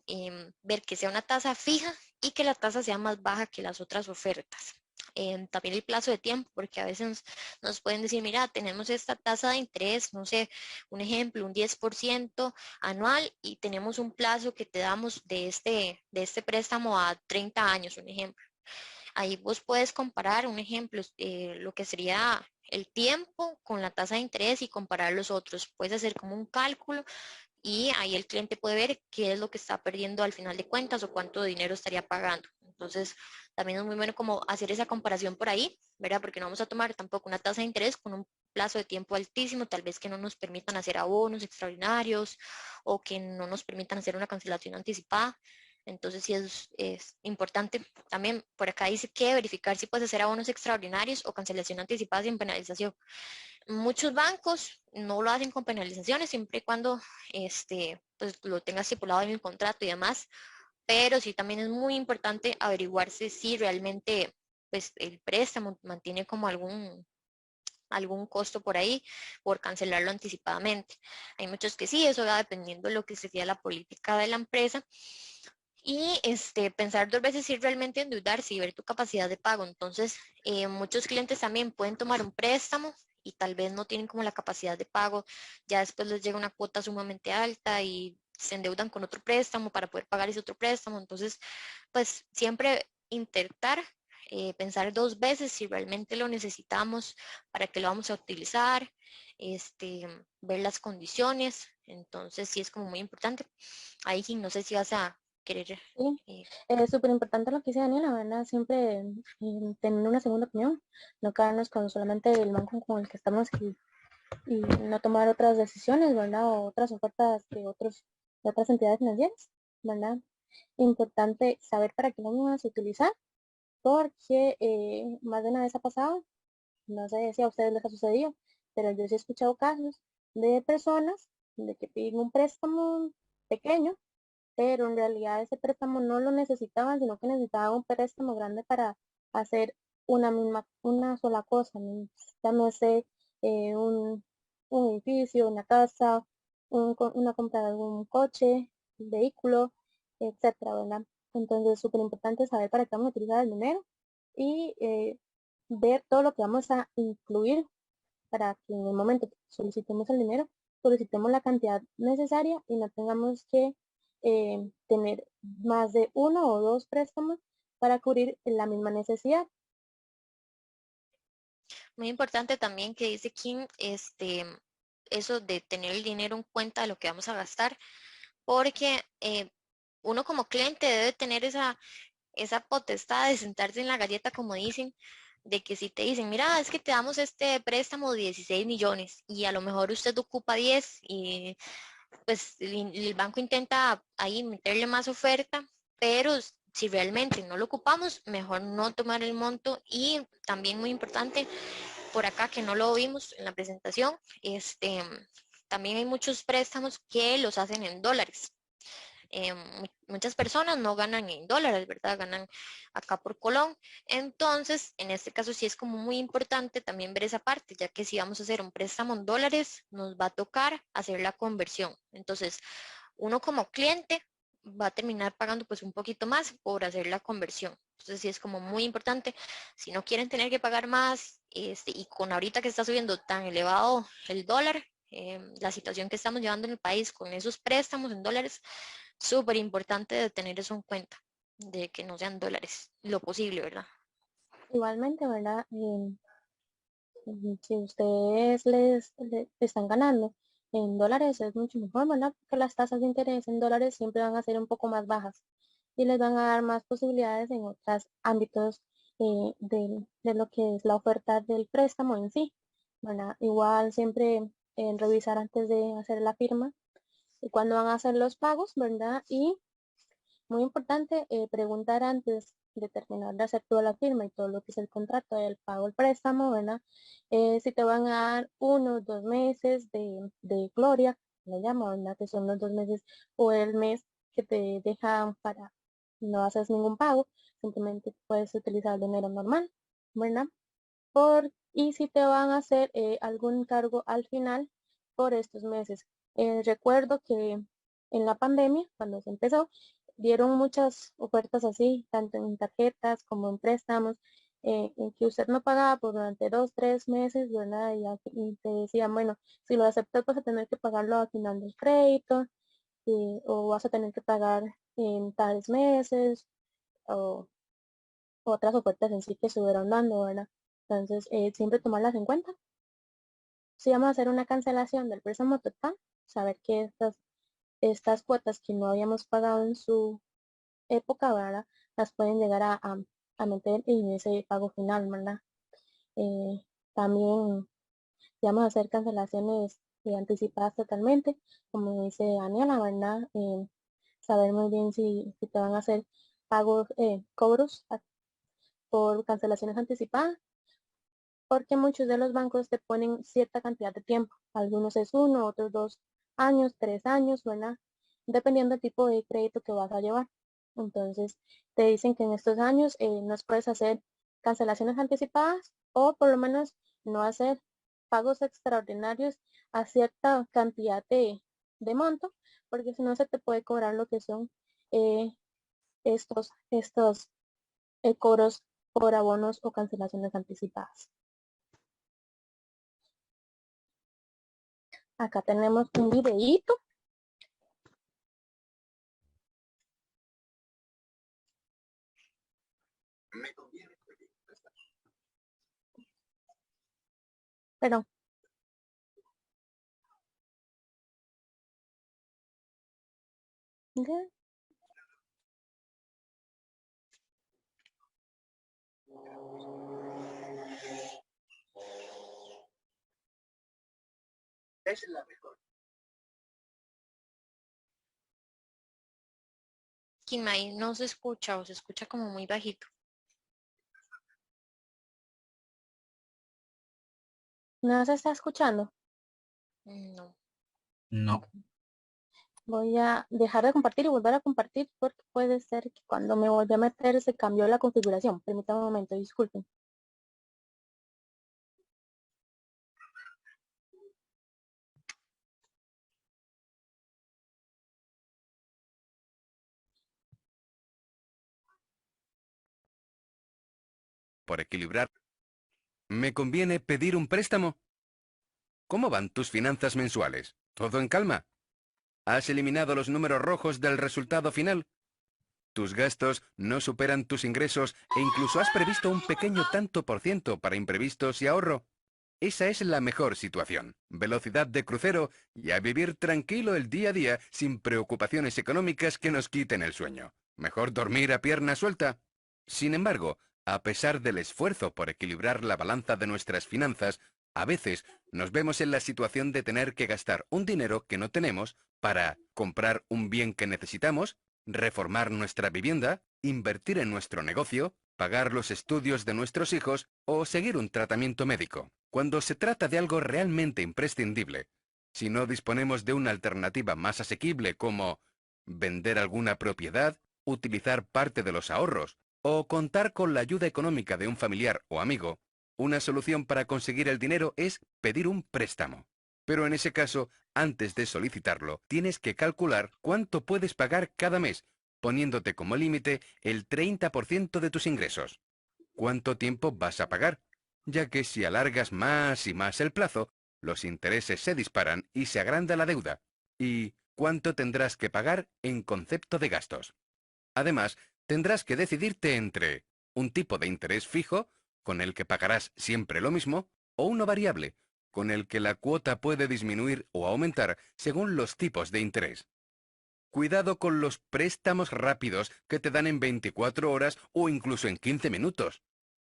ver que sea una tasa fija y que la tasa sea más baja que las otras ofertas. También el plazo de tiempo, porque a veces nos pueden decir, mira, tenemos esta tasa de interés, no sé, un ejemplo, un 10% anual y tenemos un plazo que te damos de este préstamo a 30 años, un ejemplo. Ahí vos puedes comparar, un ejemplo, lo que sería el tiempo con la tasa de interés y comparar los otros. Puedes hacer como un cálculo y ahí el cliente puede ver qué es lo que está perdiendo al final de cuentas o cuánto dinero estaría pagando. Entonces, también es muy bueno como hacer esa comparación por ahí, ¿verdad? Porque no vamos a tomar tampoco una tasa de interés con un plazo de tiempo altísimo, tal vez que no nos permitan hacer abonos extraordinarios o que no nos permitan hacer una cancelación anticipada. Entonces sí es importante. También por acá dice que verificar si puedes hacer abonos extraordinarios o cancelación anticipada sin penalización. Muchos bancos no lo hacen con penalizaciones siempre y cuando pues lo tenga estipulado en el contrato y demás, pero sí también es muy importante averiguarse si realmente pues el préstamo mantiene como algún costo por ahí por cancelarlo anticipadamente. Hay muchos que sí, eso va dependiendo de lo que sería la política de la empresa. Y pensar dos veces si realmente endeudarse y ver tu capacidad de pago. Entonces, muchos clientes también pueden tomar un préstamo y tal vez no tienen como la capacidad de pago. Ya después les llega una cuota sumamente alta y se endeudan con otro préstamo para poder pagar ese otro préstamo. Entonces, pues siempre intentar pensar 2 veces si realmente lo necesitamos, para qué lo vamos a utilizar, ver las condiciones. Entonces, sí es como muy importante. Ahí no sé si vas a querer. Sí, es súper importante lo que dice Daniela, ¿verdad? Siempre tener una segunda opinión, no quedarnos con solamente el banco con el que estamos y no tomar otras decisiones, ¿verdad? O otras ofertas de otras entidades financieras, ¿verdad? Importante saber para qué lo vamos a utilizar, porque más de una vez ha pasado, no sé si a ustedes les ha sucedido, pero yo sí he escuchado casos de personas de que piden un préstamo pequeño, pero en realidad ese préstamo no lo necesitaban, sino que necesitaban un préstamo grande para hacer una sola cosa, ¿no? Ya no sé, un edificio, una casa, una compra de algún coche, un vehículo, etcétera, ¿verdad? Entonces es súper importante saber para qué vamos a utilizar el dinero y ver todo lo que vamos a incluir para que en el momento que solicitemos el dinero, solicitemos la cantidad necesaria y no tengamos que tener más de 1 o 2 préstamos para cubrir la misma necesidad. Muy importante también que dice Kim, eso de tener el dinero en cuenta de lo que vamos a gastar, porque uno como cliente debe tener esa potestad de sentarse en la galleta, como dicen, de que si te dicen, mira, es que te damos este préstamo de 16 millones y a lo mejor usted ocupa 10 y pues el banco intenta ahí meterle más oferta, pero si realmente no lo ocupamos, mejor no tomar el monto. Y también muy importante, por acá que no lo vimos en la presentación, también hay muchos préstamos que los hacen en dólares. Muchas personas no ganan en dólares, ¿verdad? Ganan acá por colón. Entonces, en este caso sí es como muy importante también ver esa parte, ya que si vamos a hacer un préstamo en dólares, nos va a tocar hacer la conversión. Entonces, uno como cliente va a terminar pagando pues un poquito más por hacer la conversión. Entonces sí es como muy importante, si no quieren tener que pagar más, y con ahorita que está subiendo tan elevado el dólar, la situación que estamos llevando en el país con esos préstamos en dólares, súper importante de tener eso en cuenta, de que no sean dólares, lo posible, ¿verdad? Igualmente, ¿verdad? Si ustedes les están ganando en dólares es mucho mejor, ¿verdad? Porque las tasas de interés en dólares siempre van a ser un poco más bajas y les van a dar más posibilidades en otros ámbitos de lo que es la oferta del préstamo en sí, ¿verdad? Igual siempre revisar antes de hacer la firma y cuándo van a hacer los pagos, ¿verdad? Y muy importante, preguntar antes de terminar de hacer toda la firma y todo lo que es el contrato, el pago, el préstamo, ¿verdad? Si te van a dar 1 o 2 meses de gloria, le llamo, ¿verdad? Que son los 2 meses o el mes que te dejan para no hacer ningún pago, simplemente puedes utilizar el dinero normal, ¿verdad? Y si te van a hacer algún cargo al final por estos meses. Recuerdo que en la pandemia, cuando se empezó, dieron muchas ofertas así, tanto en tarjetas como en préstamos, en que usted no pagaba por durante 2, 3 meses, ¿verdad? Y te decían, bueno, si lo aceptas vas a tener que pagarlo al final del crédito, o vas a tener que pagar en tales meses, o otras ofertas en sí que estuvieron dando, ¿verdad? Entonces, siempre tomarlas en cuenta. Si vamos a hacer una cancelación del préstamo total, saber que estas cuotas que no habíamos pagado en su época, ¿verdad? Las pueden llegar a meter en ese pago final, ¿verdad? Eh, También si vamos a hacer cancelaciones anticipadas totalmente, como dice Daniela, ¿verdad? Saber muy bien si te van a hacer pagos, cobros por cancelaciones anticipadas, porque muchos de los bancos te ponen cierta cantidad de tiempo. Algunos es 1, otros 2 años, 3 años, ¿verdad? Dependiendo del tipo de crédito que vas a llevar. Entonces, te dicen que en estos años no puedes hacer cancelaciones anticipadas o por lo menos no hacer pagos extraordinarios a cierta cantidad de monto, porque si no se te puede cobrar lo que son eh, estos cobros por abonos o cancelaciones anticipadas. Acá tenemos un videíto Perdón. Ya. Kimai no se escucha o se escucha como muy bajito. ¿No se está escuchando? No. No. Voy a dejar de compartir y volver a compartir porque puede ser que cuando me volví a meter se cambió la configuración. Permítame un momento, disculpen. Por equilibrar, ¿me conviene pedir un préstamo? ¿Cómo van tus finanzas mensuales? ¿Todo en calma? ¿Has eliminado los números rojos del resultado final? ¿Tus gastos no superan tus ingresos e incluso has previsto un pequeño tanto por ciento para imprevistos y ahorro? Esa es la mejor situación. Velocidad de crucero y a vivir tranquilo el día a día sin preocupaciones económicas que nos quiten el sueño. Mejor dormir a pierna suelta. Sin embargo, a pesar del esfuerzo por equilibrar la balanza de nuestras finanzas, a veces nos vemos en la situación de tener que gastar un dinero que no tenemos para comprar un bien que necesitamos, reformar nuestra vivienda, invertir en nuestro negocio, pagar los estudios de nuestros hijos o seguir un tratamiento médico. Cuando se trata de algo realmente imprescindible, si no disponemos de una alternativa más asequible como vender alguna propiedad, utilizar parte de los ahorros o contar con la ayuda económica de un familiar o amigo, una solución para conseguir el dinero es pedir un préstamo. Pero en ese caso, antes de solicitarlo, tienes que calcular cuánto puedes pagar cada mes, poniéndote como límite el 30% de tus ingresos. ¿Cuánto tiempo vas a pagar? Ya que si alargas más y más el plazo, los intereses se disparan y se agranda la deuda. ¿Y cuánto tendrás que pagar en concepto de gastos? Además, tendrás que decidirte entre un tipo de interés fijo, con el que pagarás siempre lo mismo, o uno variable, con el que la cuota puede disminuir o aumentar según los tipos de interés. Cuidado con los préstamos rápidos que te dan en 24 horas o incluso en 15 minutos.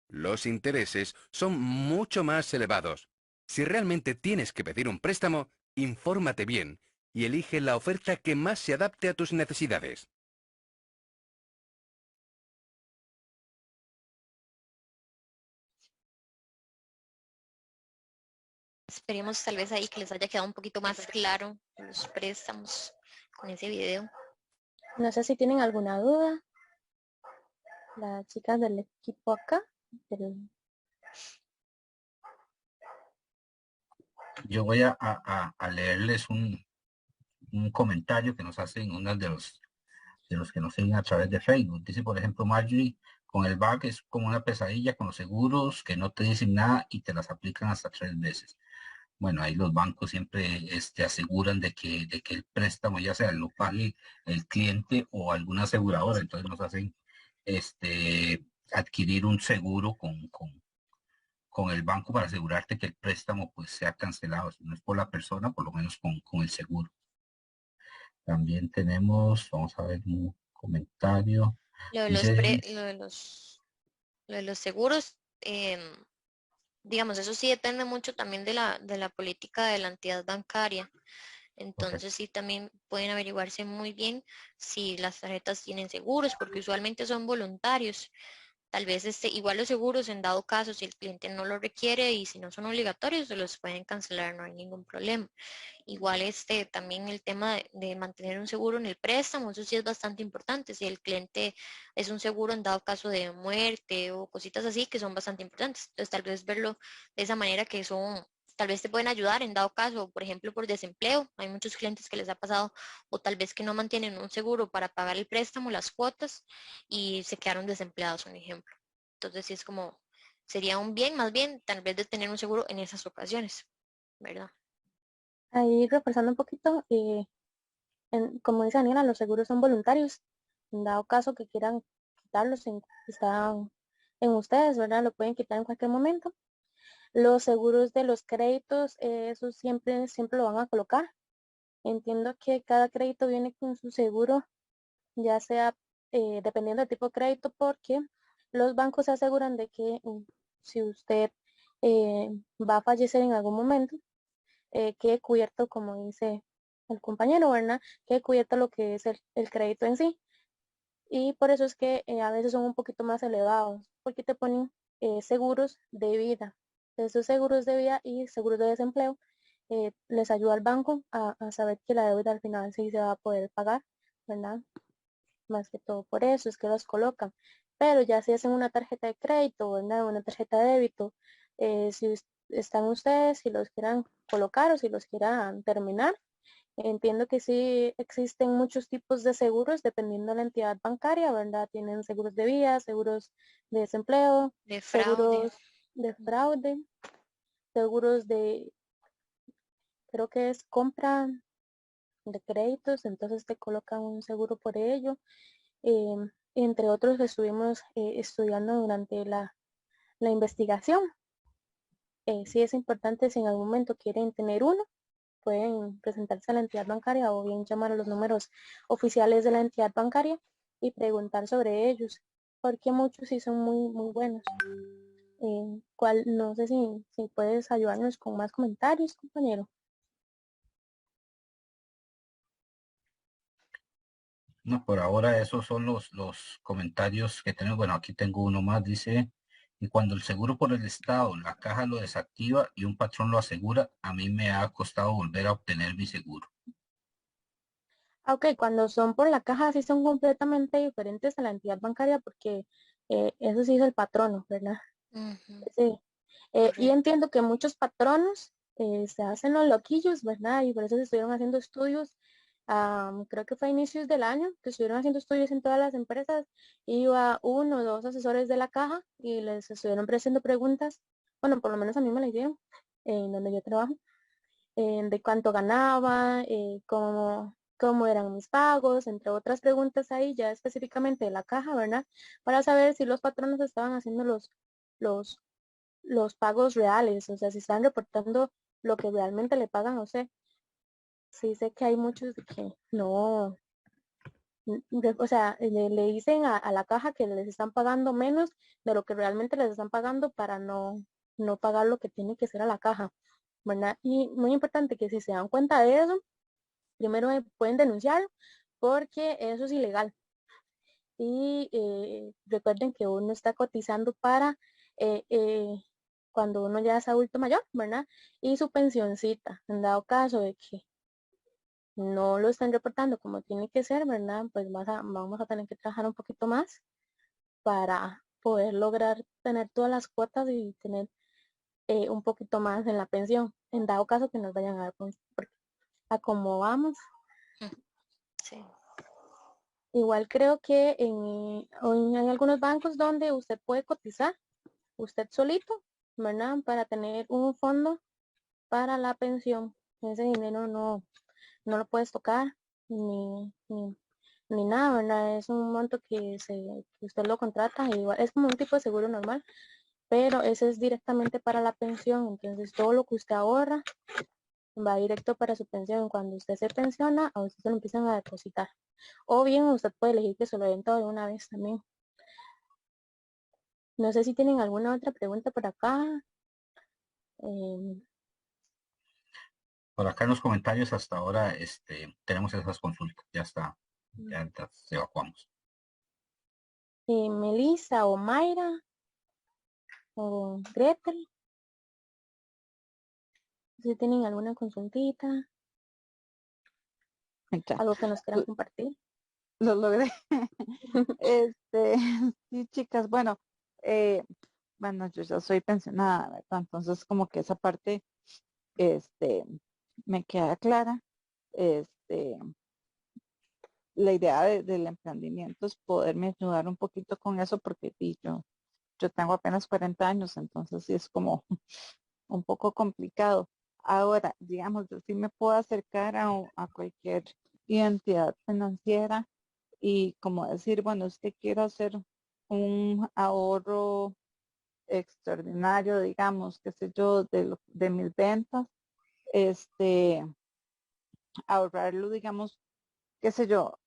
Los intereses son mucho más elevados. Si realmente tienes que pedir un préstamo, infórmate bien y elige la oferta que más se adapte a tus necesidades. Esperemos tal vez ahí que les haya quedado un poquito más claro los préstamos con ese video. No sé si tienen alguna duda. Las chicas del equipo acá. Yo voy a leerles un comentario que nos hacen unas de los que nos siguen a través de Facebook. Dice, por ejemplo, Marjorie, con el BAC es como una pesadilla con los seguros que no te dicen nada y te las aplican hasta 3 veces. Bueno, ahí los bancos siempre aseguran de que el préstamo ya sea lo pague el cliente o alguna aseguradora, entonces nos hacen adquirir un seguro con el banco para asegurarte que el préstamo pues sea cancelado, si no es por la persona, por lo menos con el seguro. También tenemos, vamos a ver un comentario. Lo de los, Dice, lo de los seguros, digamos, eso sí depende mucho también de la política de la entidad bancaria. Entonces correcto. sí también pueden averiguarse muy bien si las tarjetas tienen seguros, porque usualmente son voluntarios. Tal vez igual los seguros en dado caso, si el cliente no lo requiere y si no son obligatorios, se los pueden cancelar, no hay ningún problema. Igual también el tema de mantener un seguro en el préstamo, eso sí es bastante importante. Si el cliente es un seguro en dado caso de muerte o cositas así que son bastante importantes. Entonces tal vez verlo de esa manera que son, tal vez te pueden ayudar en dado caso, por ejemplo, por desempleo. Hay muchos clientes que les ha pasado o tal vez que no mantienen un seguro para pagar el préstamo, las cuotas y se quedaron desempleados, un ejemplo. Entonces sí es como, sería un bien más bien tal vez de tener un seguro en esas ocasiones, ¿verdad? Ahí reforzando un poquito, como dice Daniela, los seguros son voluntarios. En dado caso que quieran quitarlos, están en ustedes, ¿verdad? Lo pueden quitar en cualquier momento. Los seguros de los créditos, eso siempre lo van a colocar. Entiendo que cada crédito viene con su seguro, ya sea dependiendo del tipo de crédito, porque los bancos se aseguran de que si usted va a fallecer en algún momento, quede cubierto, como dice el compañero, ¿verdad? Quede cubierto lo que es el crédito en sí. Y por eso es que a veces son un poquito más elevados, porque te ponen seguros de vida. Esos seguros de vida y seguros de desempleo les ayuda al banco a saber que la deuda al final sí se va a poder pagar, ¿verdad? Más que todo por eso es que los colocan. Pero ya si hacen una tarjeta de crédito, ¿verdad? Una tarjeta de débito, si están ustedes, si los quieran colocar o si los quieran terminar, entiendo que sí existen muchos tipos de seguros dependiendo de la entidad bancaria, ¿verdad? Tienen seguros de vida, seguros de desempleo, De fraude. seguros de fraude, seguros de, creo que es compra de créditos, entonces te colocan un seguro por ello. Entre otros que estuvimos estudiando durante la investigación. Sí es importante si en algún momento quieren tener uno, pueden presentarse a la entidad bancaria o bien llamar a los números oficiales de la entidad bancaria y preguntar sobre ellos, porque muchos sí son muy buenos. No sé si puedes ayudarnos con más comentarios, compañero. No, por ahora esos son los comentarios que tenemos. Bueno, aquí tengo uno más, dice, y cuando el seguro por el Estado, la caja lo desactiva y un patrón lo asegura, a mí me ha costado volver a obtener mi seguro. Ok, cuando son por la caja sí son completamente diferentes a la entidad bancaria porque eso sí es el patrono, ¿verdad? Ujú. Sí. Y Correcto. entiendo que muchos patronos se hacen los loquillos, ¿verdad? Y por eso se estuvieron haciendo estudios, creo que fue a inicios del año, que estuvieron haciendo estudios en todas las empresas. Iba uno o dos asesores de la caja y les estuvieron haciendo preguntas, bueno, por lo menos a mí me la hicieron, en donde yo trabajo, de cuánto ganaba, cómo eran mis pagos, entre otras preguntas ahí ya específicamente de la caja, ¿verdad? Para saber si los patronos estaban haciendo los, los pagos reales, o sea, si están reportando lo que realmente le pagan a usted. Sí sé que hay muchos de que no, o sea, le dicen a la caja que les están pagando menos de lo que realmente les están pagando para no pagar lo que tiene que ser a la caja, ¿verdad? Y muy importante que si se dan cuenta de eso, primero pueden denunciarlo porque eso es ilegal. Y recuerden que uno está cotizando para eh, eh, cuando uno ya es adulto mayor, ¿verdad? Y su pensioncita, en dado caso de que no lo están reportando como tiene que ser, ¿verdad? Pues vamos a tener que trabajar un poquito más para poder lograr tener todas las cuotas y tener un poquito más en la pensión, en dado caso que nos vayan a dar, porque a como vamos, Sí. igual creo que hay algunos bancos donde usted puede cotizar usted solito, ¿verdad? Para tener un fondo para la pensión. Ese dinero no lo puedes tocar ni nada, ¿verdad? Es un monto que usted lo contrata, igual, es como un tipo de seguro normal, pero ese es directamente para la pensión. Entonces todo lo que usted ahorra va directo para su pensión. Cuando usted se pensiona, a usted se lo empiezan a depositar. O bien usted puede elegir que se lo den todo de una vez también. No sé si tienen alguna otra pregunta por acá. Em, Por acá en los comentarios hasta ahora tenemos esas consultas, ya está, ya las evacuamos. Melissa o Mayra o Gretel, si tienen alguna consultita, Ya, algo que nos quieran compartir. lo logré. Sí, chicas, bueno, bueno, yo ya soy pensionada, ¿verdad? Entonces como que esa parte, este, me queda clara. Este, la idea del emprendimiento es poderme ayudar un poquito con eso porque sí, yo tengo apenas 40 años, entonces sí es como un poco complicado. Ahora, digamos, yo sí me puedo acercar a cualquier identidad financiera y como decir, bueno, usted quiere hacer un ahorro extraordinario, digamos, qué sé yo, de mis ventas, ahorrarlo, digamos, qué sé yo,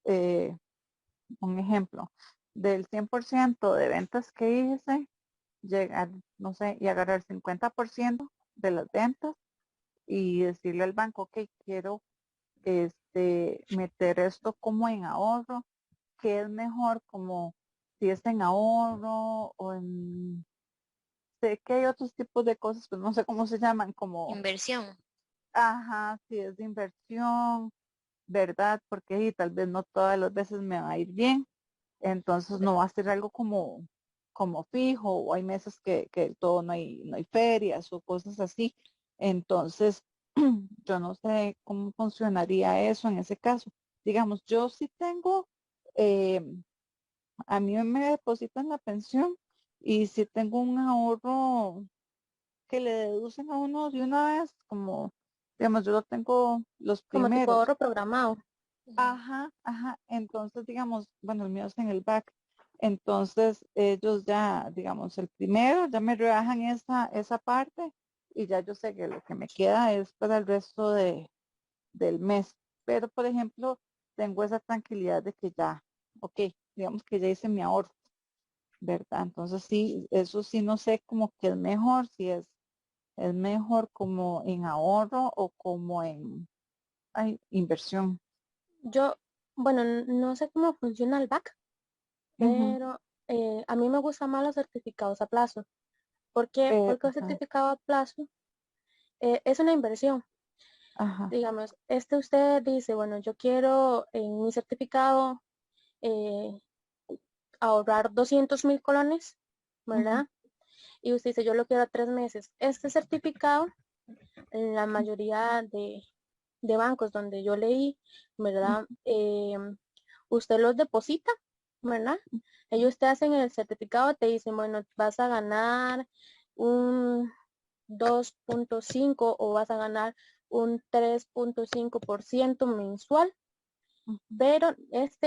un ejemplo, del 100% de ventas que hice, llegar, no sé, y agarrar 50% de las ventas y decirle al banco, ok, quiero meter esto como en ahorro, que es mejor como si es en ahorro o en, sé que hay otros tipos de cosas, pues no sé cómo se llaman, como, Inversión. ajá, si es de inversión, ¿verdad? Porque y tal vez no todas las veces me va a ir bien, entonces no va a ser algo como fijo, o hay meses que del todo no hay ferias o cosas así. Entonces, yo no sé cómo funcionaría eso en ese caso. Digamos, yo sí tengo, eh, a mí me depositan la pensión y si tengo un ahorro que le deducen a uno de una vez, como, digamos, yo lo tengo los Como tipo primeros. ahorro programado. Ajá, ajá. Entonces, digamos, bueno, el mío es en el back. Entonces, ellos ya, digamos, el primero, ya me rebajan esa parte y ya yo sé que lo que me queda es para el resto del mes. Pero, por ejemplo, tengo esa tranquilidad de que ya, ok, digamos que ya hice mi ahorro, ¿verdad? Entonces, sí, eso sí, no sé como que es mejor, si es mejor como en ahorro o como en inversión. Yo, bueno, no sé cómo funciona el back, Ujú. pero a mí me gustan más los certificados a plazo. ¿Por qué? Porque el Ajá, certificado a plazo es una inversión. ajá. Digamos, usted dice, bueno, yo quiero en mi certificado eh, ahorrar 200.000 colones, Ujú, ¿verdad? Y usted dice, yo lo quiero a 3 meses. Este certificado, en la mayoría de bancos donde yo leí, ujú, ¿verdad? Usted los deposita, ¿verdad? Ellos te hacen el certificado, te dicen, bueno, vas a ganar un 2.5 o vas a ganar un 3.5% mensual, ujú, pero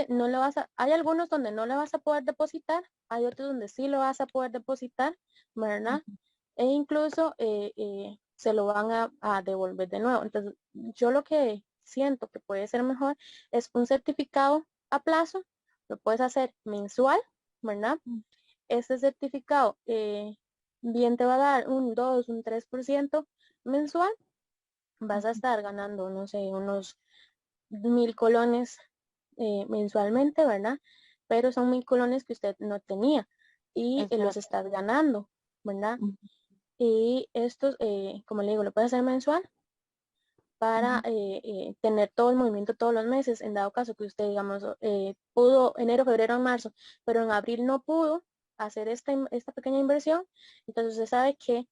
no le hay algunos donde no le vas a poder depositar, hay otros donde sí lo vas a poder depositar, ¿verdad? ujú. E incluso se lo van a devolver de nuevo. Entonces, yo lo que siento que puede ser mejor es un certificado a plazo, lo puedes hacer mensual, ¿verdad? Este certificado bien te va a dar un 2 un 3% mensual, vas a estar ganando, no sé, unos 1.000 colones mensualmente, ¿verdad? Pero son 1.000 colones que usted no tenía y los Exacto. estás ganando, ¿verdad? Ujú, Y estos, como le digo, lo puede hacer mensual para ujú, tener todo el movimiento todos los meses. En dado caso que usted, digamos, pudo enero, febrero, marzo, pero en abril no pudo hacer esta pequeña inversión, entonces usted sabe que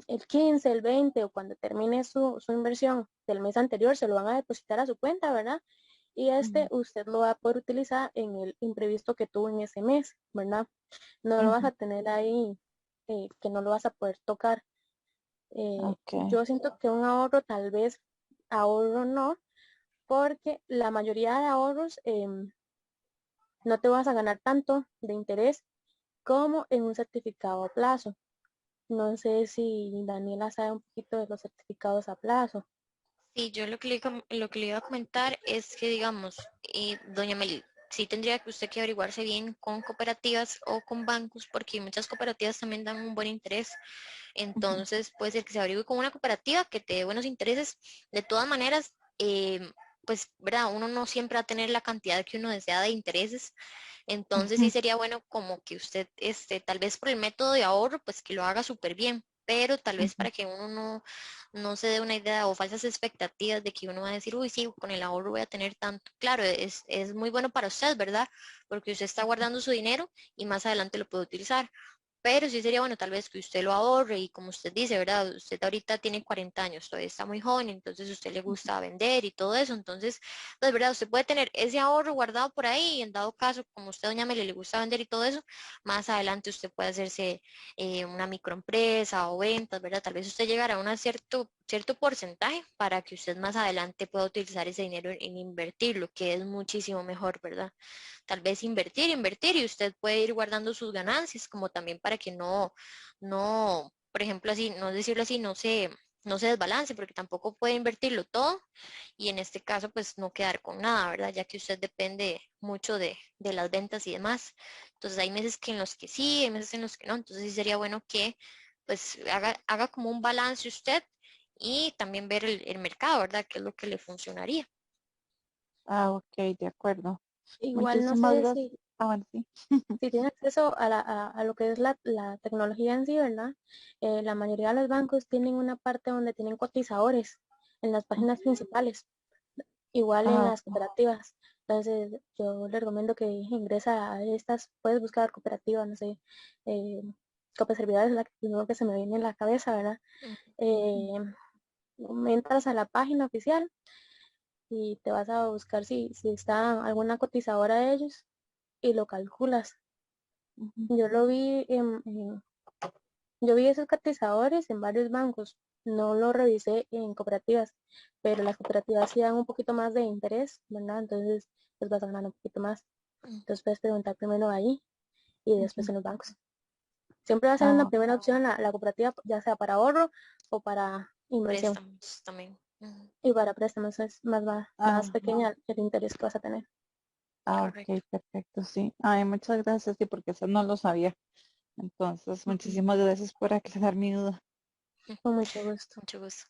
el 15, el 20 o cuando termine su inversión del mes anterior se lo van a depositar a su cuenta, ¿verdad? Y ujú, usted lo va a poder utilizar en el imprevisto que tuvo en ese mes, ¿verdad? No lo vas ujú. a tener ahí que no lo vas a poder tocar. Okay. Yo siento que un ahorro tal vez ahorro no, porque la mayoría de ahorros no te vas a ganar tanto de interés como en un certificado a plazo. No sé si Daniela sabe un poquito de los certificados a plazo. Sí, yo lo que le iba a comentar es que, digamos, doña Meli, sí tendría que usted que averiguarse bien con cooperativas o con bancos, porque muchas cooperativas también dan un buen interés. Ujú, Entonces, puede ser que se averigüe con una cooperativa que te dé buenos intereses. De todas maneras, pues, ¿verdad? Uno no siempre va a tener la cantidad que uno desea de intereses. Entonces, sí ujú, sería bueno como que usted, tal vez por el método de ahorro, pues que lo haga súper bien, pero tal vez ujú, para que uno no se dé una idea o falsas expectativas de que uno va a decir, uy, sí, con el ahorro voy a tener tanto. Claro, es muy bueno para usted, ¿verdad? Porque usted está guardando su dinero y más adelante lo puede utilizar, pero sí sería bueno tal vez que usted lo ahorre y como usted dice, ¿verdad? Usted ahorita tiene 40 años, todavía está muy joven, entonces a usted le gusta vender y todo eso, entonces, pues, ¿verdad? Usted puede tener ese ahorro guardado por ahí y en dado caso, como usted, doña Meli, le gusta vender y todo eso, más adelante usted puede hacerse una microempresa o ventas, ¿verdad? Tal vez usted llegará a un cierto porcentaje para que usted más adelante pueda utilizar ese dinero en invertirlo, que es muchísimo mejor, ¿verdad? Tal vez invertir y usted puede ir guardando sus ganancias, como también para que no, por ejemplo, así, no decirlo así, no se desbalance, porque tampoco puede invertirlo todo y en este caso pues no quedar con nada, ¿verdad? Ya que usted depende mucho de las ventas y demás. Entonces hay meses que en los que sí, hay meses en los que no, entonces sí sería bueno que pues haga como un balance usted y también ver el mercado, ¿verdad? ¿Qué es lo que le funcionaría? Ah, ok, de acuerdo. Igual no Muchísimas sé gracias. si, Ah, bueno, sí. si tiene acceso a lo que es la tecnología en sí, ¿verdad? La mayoría de los bancos tienen una parte donde tienen cotizadores en las páginas principales, igual en Ah, las cooperativas. Entonces, yo le recomiendo que ingresa a estas, puedes buscar cooperativas, no sé, eh, Copeservidores es la primero que se me viene en la cabeza, ¿verdad? Eh, entras a la página oficial y te vas a buscar si está alguna cotizadora de ellos y lo calculas. ujú. Yo lo vi yo vi esos cotizadores en varios bancos, no lo revisé en cooperativas, pero las cooperativas sí dan un poquito más de interés, ¿verdad? Entonces, pues vas a ganar un poquito más. Entonces puedes preguntar primero ahí y después Ujú. en los bancos. Siempre va a ser una Ah, primera opción la cooperativa, ya sea para ahorro o para inversión. Préstamos también. Ujú. Y para préstamos es más ah, pequeña el interés que vas a tener. ok, Correcto. perfecto, sí. Ay, muchas gracias, sí, porque eso no lo sabía. Entonces, Ujú. muchísimas gracias por aclarar mi duda. Con mucho gusto. Mucho gusto.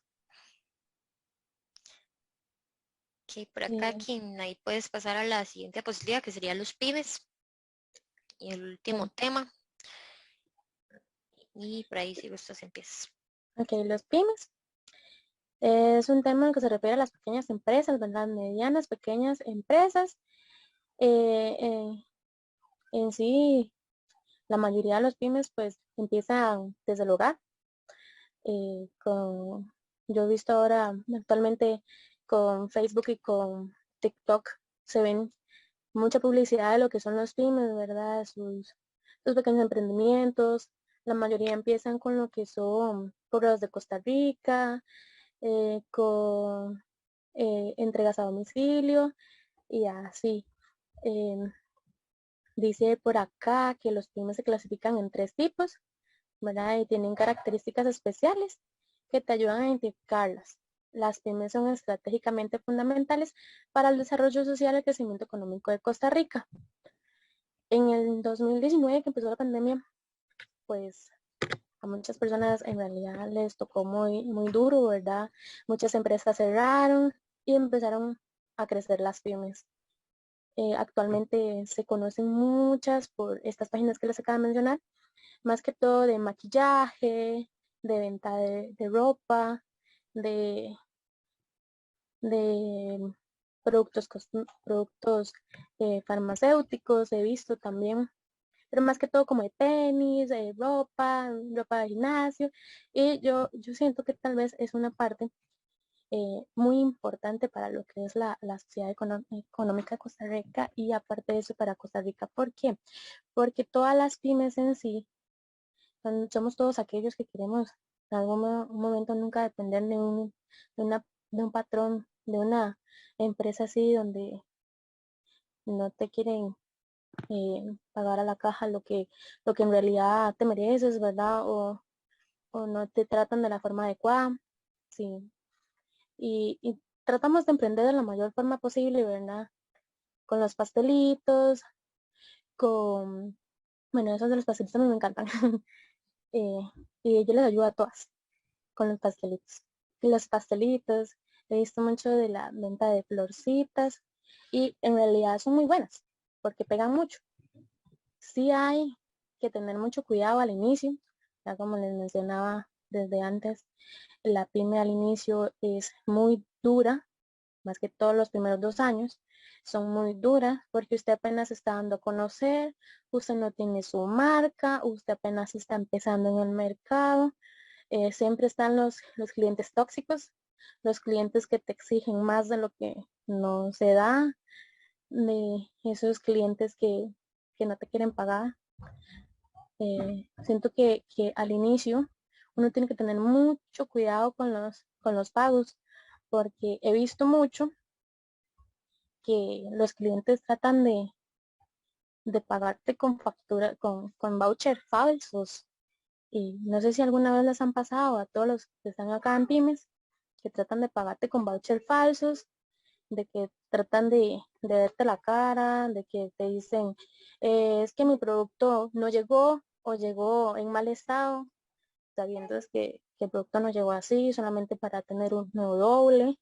Ok, por acá, Eh, quien ahí puedes pasar a la siguiente diapositiva, que serían los pymes y el último ok, tema. Y por ahí, si gustas, empiezas. ok, los pymes. Es un tema que se refiere a las pequeñas empresas, ¿verdad? Medianas, pequeñas empresas. Eh, eh, en sí, la mayoría de los pymes pues empiezan desde el hogar. eh, con, yo he visto ahora actualmente con Facebook y con TikTok se ven mucha publicidad de lo que son los pymes, ¿verdad? Sus pequeños emprendimientos. La mayoría empiezan con lo que son correos de Costa Rica, con entregas a domicilio y así. Em, dice por acá que los pymes se clasifican en 3 tipos, ¿verdad? Y tienen características especiales que te ayudan a identificarlas. Las pymes son estratégicamente fundamentales para el desarrollo social y el crecimiento económico de Costa Rica. En el 2019, que empezó la pandemia, pues a muchas personas en realidad les tocó muy, muy duro, ¿verdad? Muchas empresas cerraron y empezaron a crecer las pymes. Actualmente se conocen muchas por estas páginas que les acabo de mencionar, más que todo de maquillaje, de venta de ropa, de, de productos farmacéuticos, he visto también, pero más que todo como de tenis, de ropa de gimnasio, y yo siento que tal vez es una parte muy importante para lo que es la sociedad económica de Costa Rica y aparte de eso para Costa Rica. ¿Por qué? Porque todas las pymes en sí, somos todos aquellos que queremos en algún un momento nunca depender de, una, de un patrón, de una empresa así donde no te quieren pagar a la caja lo que en realidad te mereces, ¿verdad? O no te tratan de la forma adecuada. Sí, y tratamos de emprender de la mayor forma posible, ¿verdad? Con los pastelitos, bueno, esos de los pastelitos a mí me encantan. Eh, y yo les ayudo a todas con los pastelitos. Y los pastelitos, he visto mucho de la venta de florcitas y en realidad son muy buenas porque pegan mucho. Sí hay que tener mucho cuidado al inicio, ya como les mencionaba desde antes, la pyme al inicio es muy dura, más que todos los primeros 2 años, son muy duras porque usted apenas está dando a conocer, usted no tiene su marca, usted apenas está empezando en el mercado. Siempre están los clientes tóxicos, los clientes que te exigen más de lo que no se da, de esos clientes que no te quieren pagar. Siento que al inicio uno tiene que tener mucho cuidado con los pagos, porque he visto mucho que los clientes tratan de pagarte con factura, con voucher falsos. Y no sé si alguna vez les han pasado a todos los que están acá en pymes, que tratan de pagarte con voucher falsos, de que tratan de verte la cara, de que te dicen, es que mi producto no llegó o llegó en mal estado, sabiendo es que el producto no llegó así, solamente para tener un nuevo doble,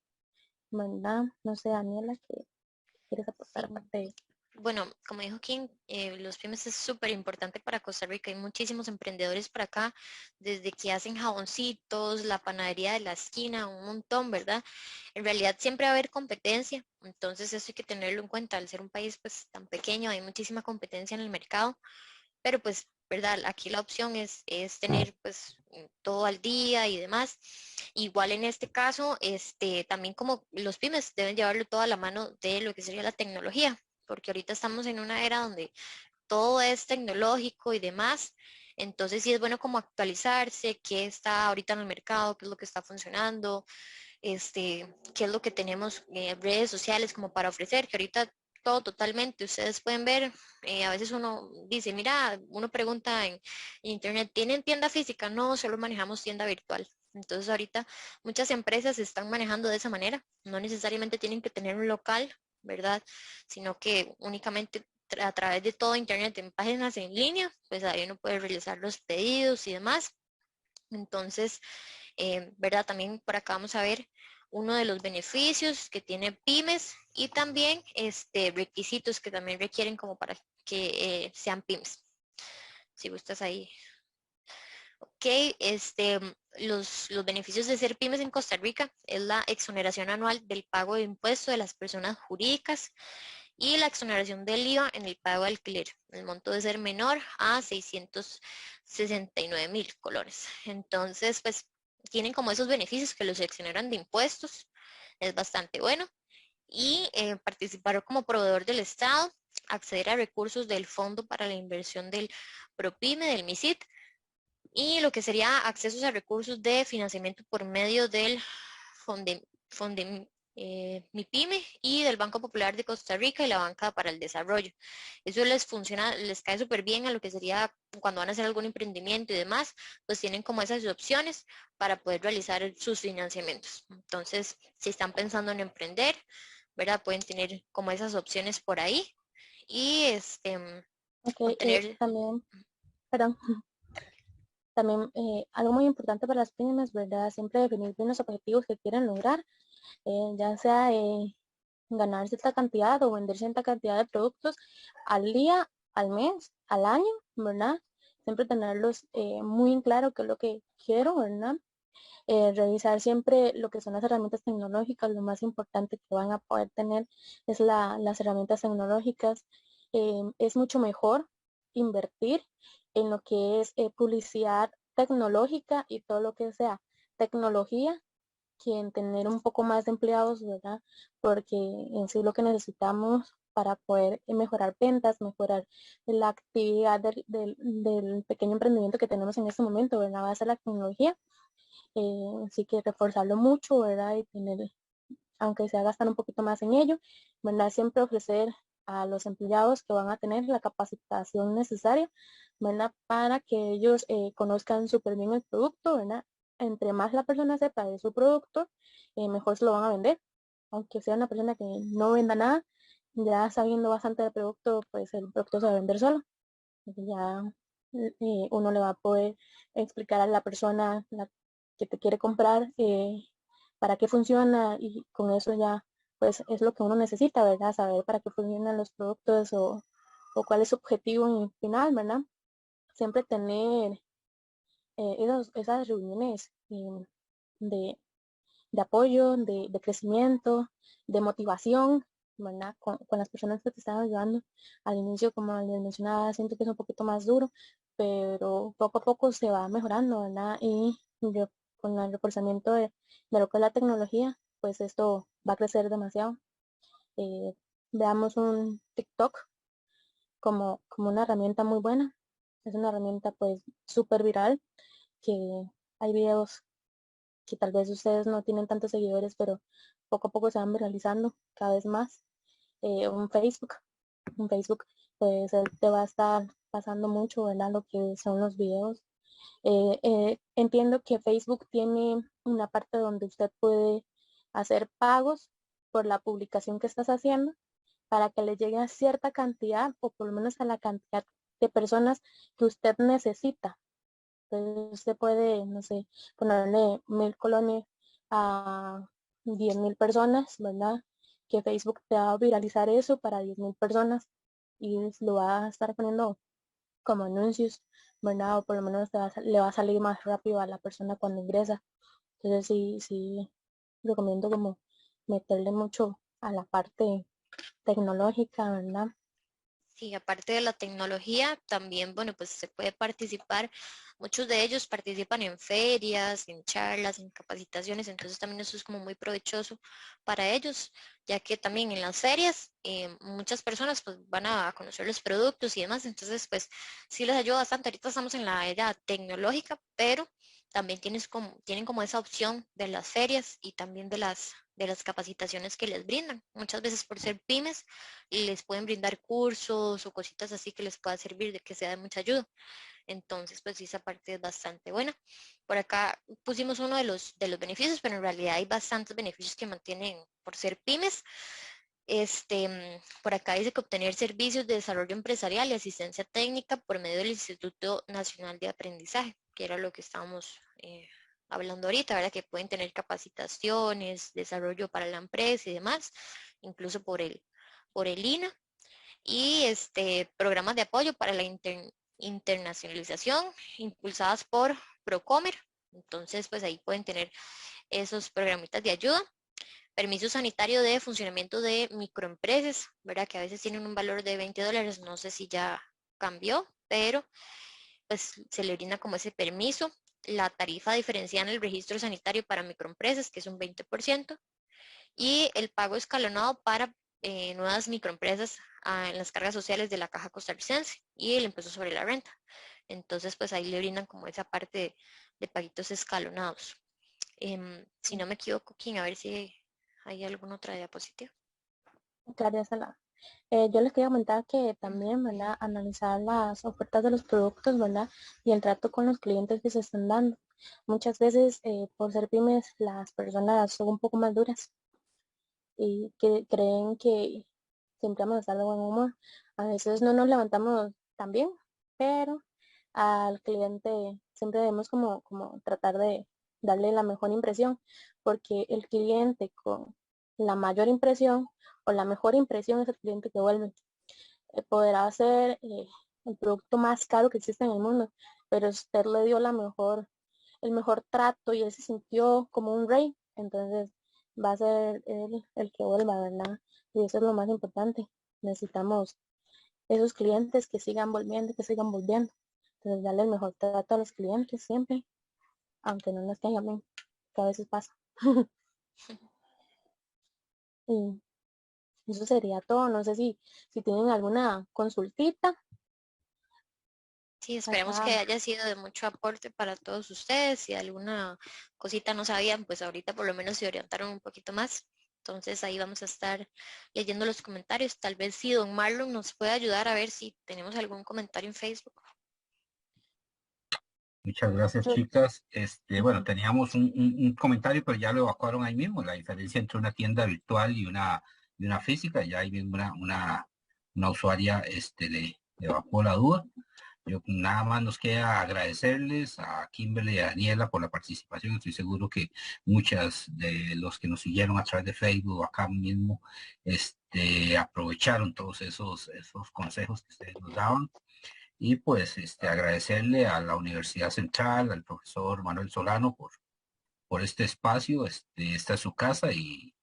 ¿verdad? No sé, Daniela, ¿qué quieres aportar Sí. aparte de eso? Bueno, como dijo Kim, los pymes es súper importante para Costa Rica. Hay muchísimos emprendedores por acá, desde que hacen jaboncitos, la panadería de la esquina, un montón, ¿verdad? En realidad siempre va a haber competencia, entonces eso hay que tenerlo en cuenta. Al ser un país pues tan pequeño, hay muchísima competencia en el mercado, pero pues, ¿verdad? Aquí la opción es tener pues todo al día y demás. Igual en este caso, también como los pymes deben llevarlo todo a la mano de lo que sería la tecnología, porque ahorita estamos en una era donde todo es tecnológico y demás. Entonces sí es bueno como actualizarse, qué está ahorita en el mercado, qué es lo que está funcionando, qué es lo que tenemos en redes sociales como para ofrecer, que ahorita todo totalmente, ustedes pueden ver, a veces uno dice, mira, uno pregunta en internet, ¿tienen tienda física? No, solo manejamos tienda virtual. Entonces ahorita muchas empresas se están manejando de esa manera, no necesariamente tienen que tener un local, ¿verdad? Sino que únicamente a través de todo internet en páginas en línea, pues ahí uno puede realizar los pedidos y demás. Entonces, ¿verdad? También por acá vamos a ver uno de los beneficios que tiene pymes y también requisitos que también requieren como para que sean pymes. Si gustas ahí. Ok, los beneficios de ser pymes en Costa Rica es la exoneración anual del pago de impuestos de las personas jurídicas y la exoneración del IVA en el pago de alquiler. El monto debe ser menor a 669.000 colones. Entonces, pues tienen como esos beneficios que los exoneran de impuestos. Es bastante bueno. Y participar como proveedor del Estado, acceder a recursos del Fondo para la Inversión del PROPYME, del MISIT, y lo que sería accesos a recursos de financiamiento por medio del MIPYME y del Banco Popular de Costa Rica y la Banca para el Desarrollo. Eso les funciona, les cae súper bien a lo que sería cuando van a hacer algún emprendimiento y demás, pues tienen como esas opciones para poder realizar sus financiamientos. Entonces, si están pensando en emprender, ¿verdad? Pueden tener como esas opciones por ahí y obtener. También, perdón, también algo muy importante para las pymes, ¿verdad? Siempre definir bien los objetivos que quieren lograr, ya sea ganar cierta cantidad o vender cierta cantidad de productos al día, al mes, al año, ¿verdad? Siempre tenerlos muy en claro qué es lo que quiero, ¿verdad? Revisar siempre lo que son las herramientas tecnológicas, lo más importante que van a poder tener es las herramientas tecnológicas. Es mucho mejor invertir en lo que es publicidad tecnológica y todo lo que sea tecnología que en tener un poco más de empleados, ¿verdad? Porque en sí lo que necesitamos para poder mejorar ventas, mejorar la actividad del pequeño emprendimiento que tenemos en este momento, ¿verdad? Va a ser la tecnología. Así que reforzarlo mucho, ¿verdad? Y tener, aunque sea gastar un poquito más en ello, ¿verdad? Siempre ofrecer a los empleados que van a tener la capacitación necesaria, ¿verdad? Para que ellos conozcan súper bien el producto, ¿verdad? Entre más la persona sepa de su producto, mejor se lo van a vender. Aunque sea una persona que no venda nada, ya sabiendo bastante del producto, pues el producto se va a vender solo. Ya uno le va a poder explicar a la persona que te quiere comprar para qué funciona y con eso ya pues es lo que uno necesita, ¿verdad? Saber para qué funcionan los productos o cuál es su objetivo final, ¿verdad? Siempre tener esas reuniones de apoyo, de crecimiento, de motivación, ¿verdad? Con las personas que te están ayudando. Al inicio, como les mencionaba, siento que es un poquito más duro, pero poco a poco se va mejorando, ¿verdad? Y con el reforzamiento de lo que es la tecnología, pues esto va a crecer demasiado. Veamos un TikTok como una herramienta muy buena. Es una herramienta pues súper viral, que hay videos que tal vez ustedes no tienen tantos seguidores, pero poco a poco se van viralizando cada vez más. Un Facebook, pues él te va a estar pasando mucho, ¿verdad? Lo que son los videos. Entiendo que Facebook tiene una parte donde usted puede hacer pagos por la publicación que estás haciendo para que le llegue a cierta cantidad o por lo menos a la cantidad de personas que usted necesita. Entonces usted puede, no sé, ponerle 1000 colones a 10.000 personas, ¿verdad? Que Facebook te va a viralizar eso para 10.000 personas y lo va a estar poniendo como anuncios, ¿verdad? O por lo menos le va a salir más rápido a la persona cuando ingresa. Entonces sí, recomiendo como meterle mucho a la parte tecnológica, ¿verdad? Sí, aparte de la tecnología, también, bueno, pues se puede participar, muchos de ellos participan en ferias, en charlas, en capacitaciones, entonces también eso es como muy provechoso para ellos, ya que también en las ferias muchas personas pues van a conocer los productos y demás, entonces pues sí les ayuda bastante. Ahorita estamos en la era tecnológica, pero también tienen como esa opción de las ferias y también de las capacitaciones que les brindan. Muchas veces por ser pymes les pueden brindar cursos o cositas así que les pueda servir de que sea de mucha ayuda. Entonces, pues sí, esa parte es bastante buena. Por acá pusimos uno de los beneficios, pero en realidad hay bastantes beneficios que mantienen por ser pymes. Por acá dice que obtener servicios de desarrollo empresarial y asistencia técnica por medio del Instituto Nacional de Aprendizaje, que era lo que estábamos hablando ahorita, ¿verdad? Que pueden tener capacitaciones, desarrollo para la empresa y demás, incluso por el INA, y programas de apoyo para la internacionalización impulsadas por Procomer. Entonces, pues ahí pueden tener esos programitas de ayuda. Permiso sanitario de funcionamiento de microempresas, ¿verdad? Que a veces tienen un valor de $20, no sé si ya cambió, pero pues se le brinda como ese permiso. La tarifa diferenciada en el registro sanitario para microempresas, que es un 20%, y el pago escalonado para nuevas microempresas en las cargas sociales de la Caja Costarricense y el impuesto sobre la renta. Entonces, pues ahí le brindan como esa parte de paguitos escalonados. Si no me equivoco, Kim, a ver si hay alguna otra diapositiva. Claro, yo les quería comentar que también, ¿verdad? Analizar las ofertas de los productos, ¿verdad? Y el trato con los clientes que se están dando. Muchas veces, por ser pymes, las personas son un poco más duras y que creen que siempre vamos a estar de buen humor. A veces no nos levantamos tan bien, pero al cliente siempre debemos como tratar de darle la mejor impresión, porque el cliente con la mayor impresión o la mejor impresión es el cliente que vuelve. Podrá ser el producto más caro que existe en el mundo, pero usted le dio el mejor trato y él se sintió como un rey, entonces va a ser él el que vuelva, ¿verdad? Y eso es lo más importante. Necesitamos esos clientes que sigan volviendo, que sigan volviendo. Entonces darle el mejor trato a los clientes siempre, aunque no nos tengan bien, que a veces pasa. Y eso sería todo. No sé si tienen alguna consultita. Sí, esperemos que Acá, haya sido de mucho aporte para todos ustedes. Si alguna cosita no sabían, pues ahorita por lo menos se orientaron un poquito más. Entonces ahí vamos a estar leyendo los comentarios. Tal vez si don Marlon nos puede ayudar a ver si tenemos algún comentario en Facebook. Muchas gracias, chicas. Bueno, teníamos un comentario, pero ya lo evacuaron ahí mismo, la diferencia entre una tienda virtual y una física. Ya ahí mismo una usuaria le evacuó la duda. Yo nada más nos queda agradecerles a Kimberly y a Daniela por la participación. Estoy seguro que muchas de los que nos siguieron a través de Facebook o acá mismo aprovecharon todos esos consejos que ustedes nos daban. Y pues agradecerle a la Universidad Central, al profesor Manuel Solano por este espacio. Esta es su casa y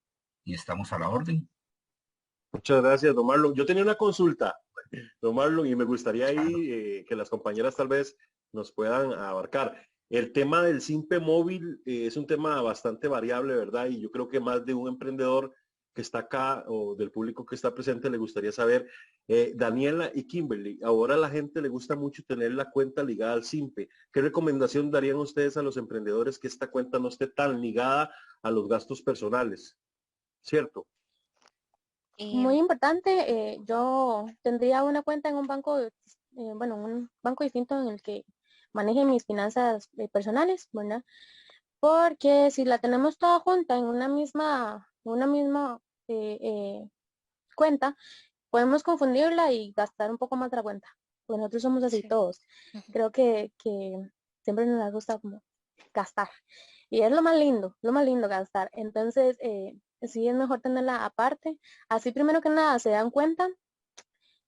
estamos a la orden. Muchas gracias, don Marlon. Yo tenía una consulta, don Marlon, y me gustaría ahí que las compañeras tal vez nos puedan abarcar. El tema del SIMPE móvil es un tema bastante variable, ¿verdad? Y yo creo que más de un emprendedor que está acá o del público que está presente le gustaría saber, Daniela y Kimberly, ahora a la gente le gusta mucho tener la cuenta ligada al SIMPE. ¿Qué recomendación darían ustedes a los emprendedores que esta cuenta no esté tan ligada a los gastos personales? ¿Cierto? Muy importante, yo tendría una cuenta en un banco, bueno, un banco distinto en el que maneje mis finanzas personales, ¿verdad? Porque si la tenemos toda junta en una misma cuenta, podemos confundirla y gastar un poco más de la cuenta. Porque nosotros somos así Sí. todos. Ujú. Creo que siempre nos gusta como gastar. Y es lo más lindo gastar. Entonces, sí es mejor tenerla aparte. Así primero que nada se dan cuenta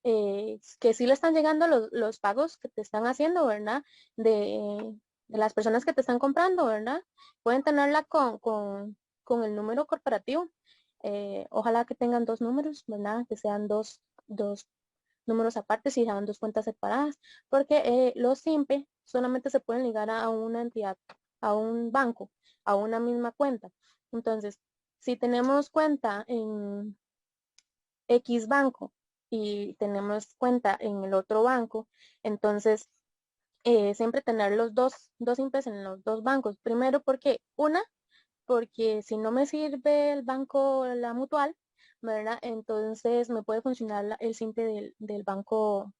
que sí le están llegando los pagos que te están haciendo, ¿verdad? De las personas que te están comprando, ¿verdad? Pueden tenerla con el número corporativo. Ojalá que tengan dos números, ¿verdad? Que sean dos números aparte, si sean dos cuentas separadas, porque los SIMPE solamente se pueden ligar a una entidad, a un banco, a una misma cuenta. Entonces, si tenemos cuenta en X banco y tenemos cuenta en el otro banco, entonces siempre tener los dos SIMPES en los dos bancos. Primero porque si no me sirve el banco, la mutual, ¿verdad? Entonces me puede funcionar el SIMPE del banco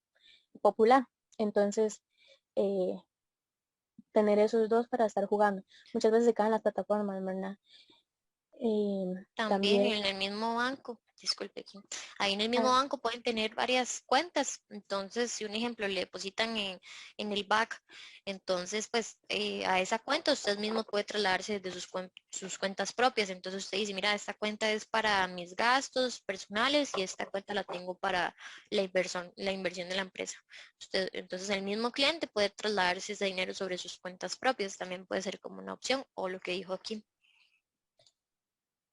popular. Entonces, eh, tener esos dos para estar jugando. Muchas veces se caen las plataformas, ¿verdad? También También, en el mismo banco, disculpe, aquí, ahí en el mismo ah, banco pueden tener varias cuentas. Entonces, si un ejemplo le depositan en el BAC, entonces pues a esa cuenta usted mismo puede trasladarse de sus cuentas propias. Entonces usted dice, mira, esta cuenta es para mis gastos personales y esta cuenta la tengo para la inversión de la empresa. Entonces el mismo cliente puede trasladarse ese dinero sobre sus cuentas propias. También puede ser como una opción o lo que dijo aquí.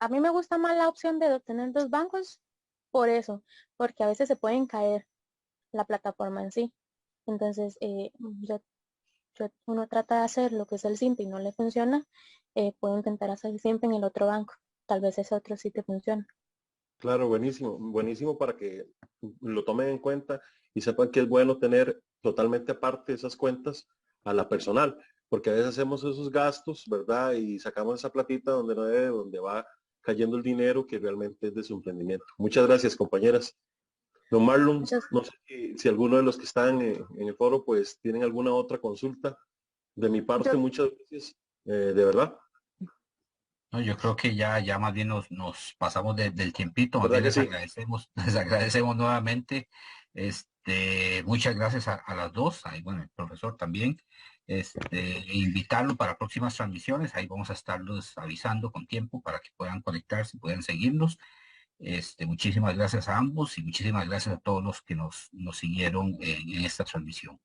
a mí me gusta más la opción de tener dos bancos por eso, porque a veces se pueden caer la plataforma en sí. Entonces, uno trata de hacer lo que es el SIMPE y no le funciona, puede intentar hacer siempre en el otro banco. Tal vez ese otro sí te funciona. Claro, buenísimo, buenísimo para que lo tomen en cuenta y sepan que es bueno tener totalmente aparte esas cuentas a la personal, porque a veces hacemos esos gastos, ¿verdad? Y sacamos esa platita donde no debe, donde va cayendo el dinero que realmente es de su emprendimiento. Muchas gracias, compañeras. Don Marlon, Muchas, no sé si alguno de los que están en el foro pues tienen alguna otra consulta. De mi parte, yo, muchas gracias, de verdad, No, yo creo que ya más bien nos pasamos del tiempito, más ¿verdad bien que les sí? agradecemos, les agradecemos nuevamente. Muchas gracias a las dos, ahí, bueno, el profesor también. Invitarlo para próximas transmisiones, ahí vamos a estarlos avisando con tiempo para que puedan conectarse, puedan seguirnos. Muchísimas gracias a ambos y muchísimas gracias a todos los que nos siguieron en esta transmisión.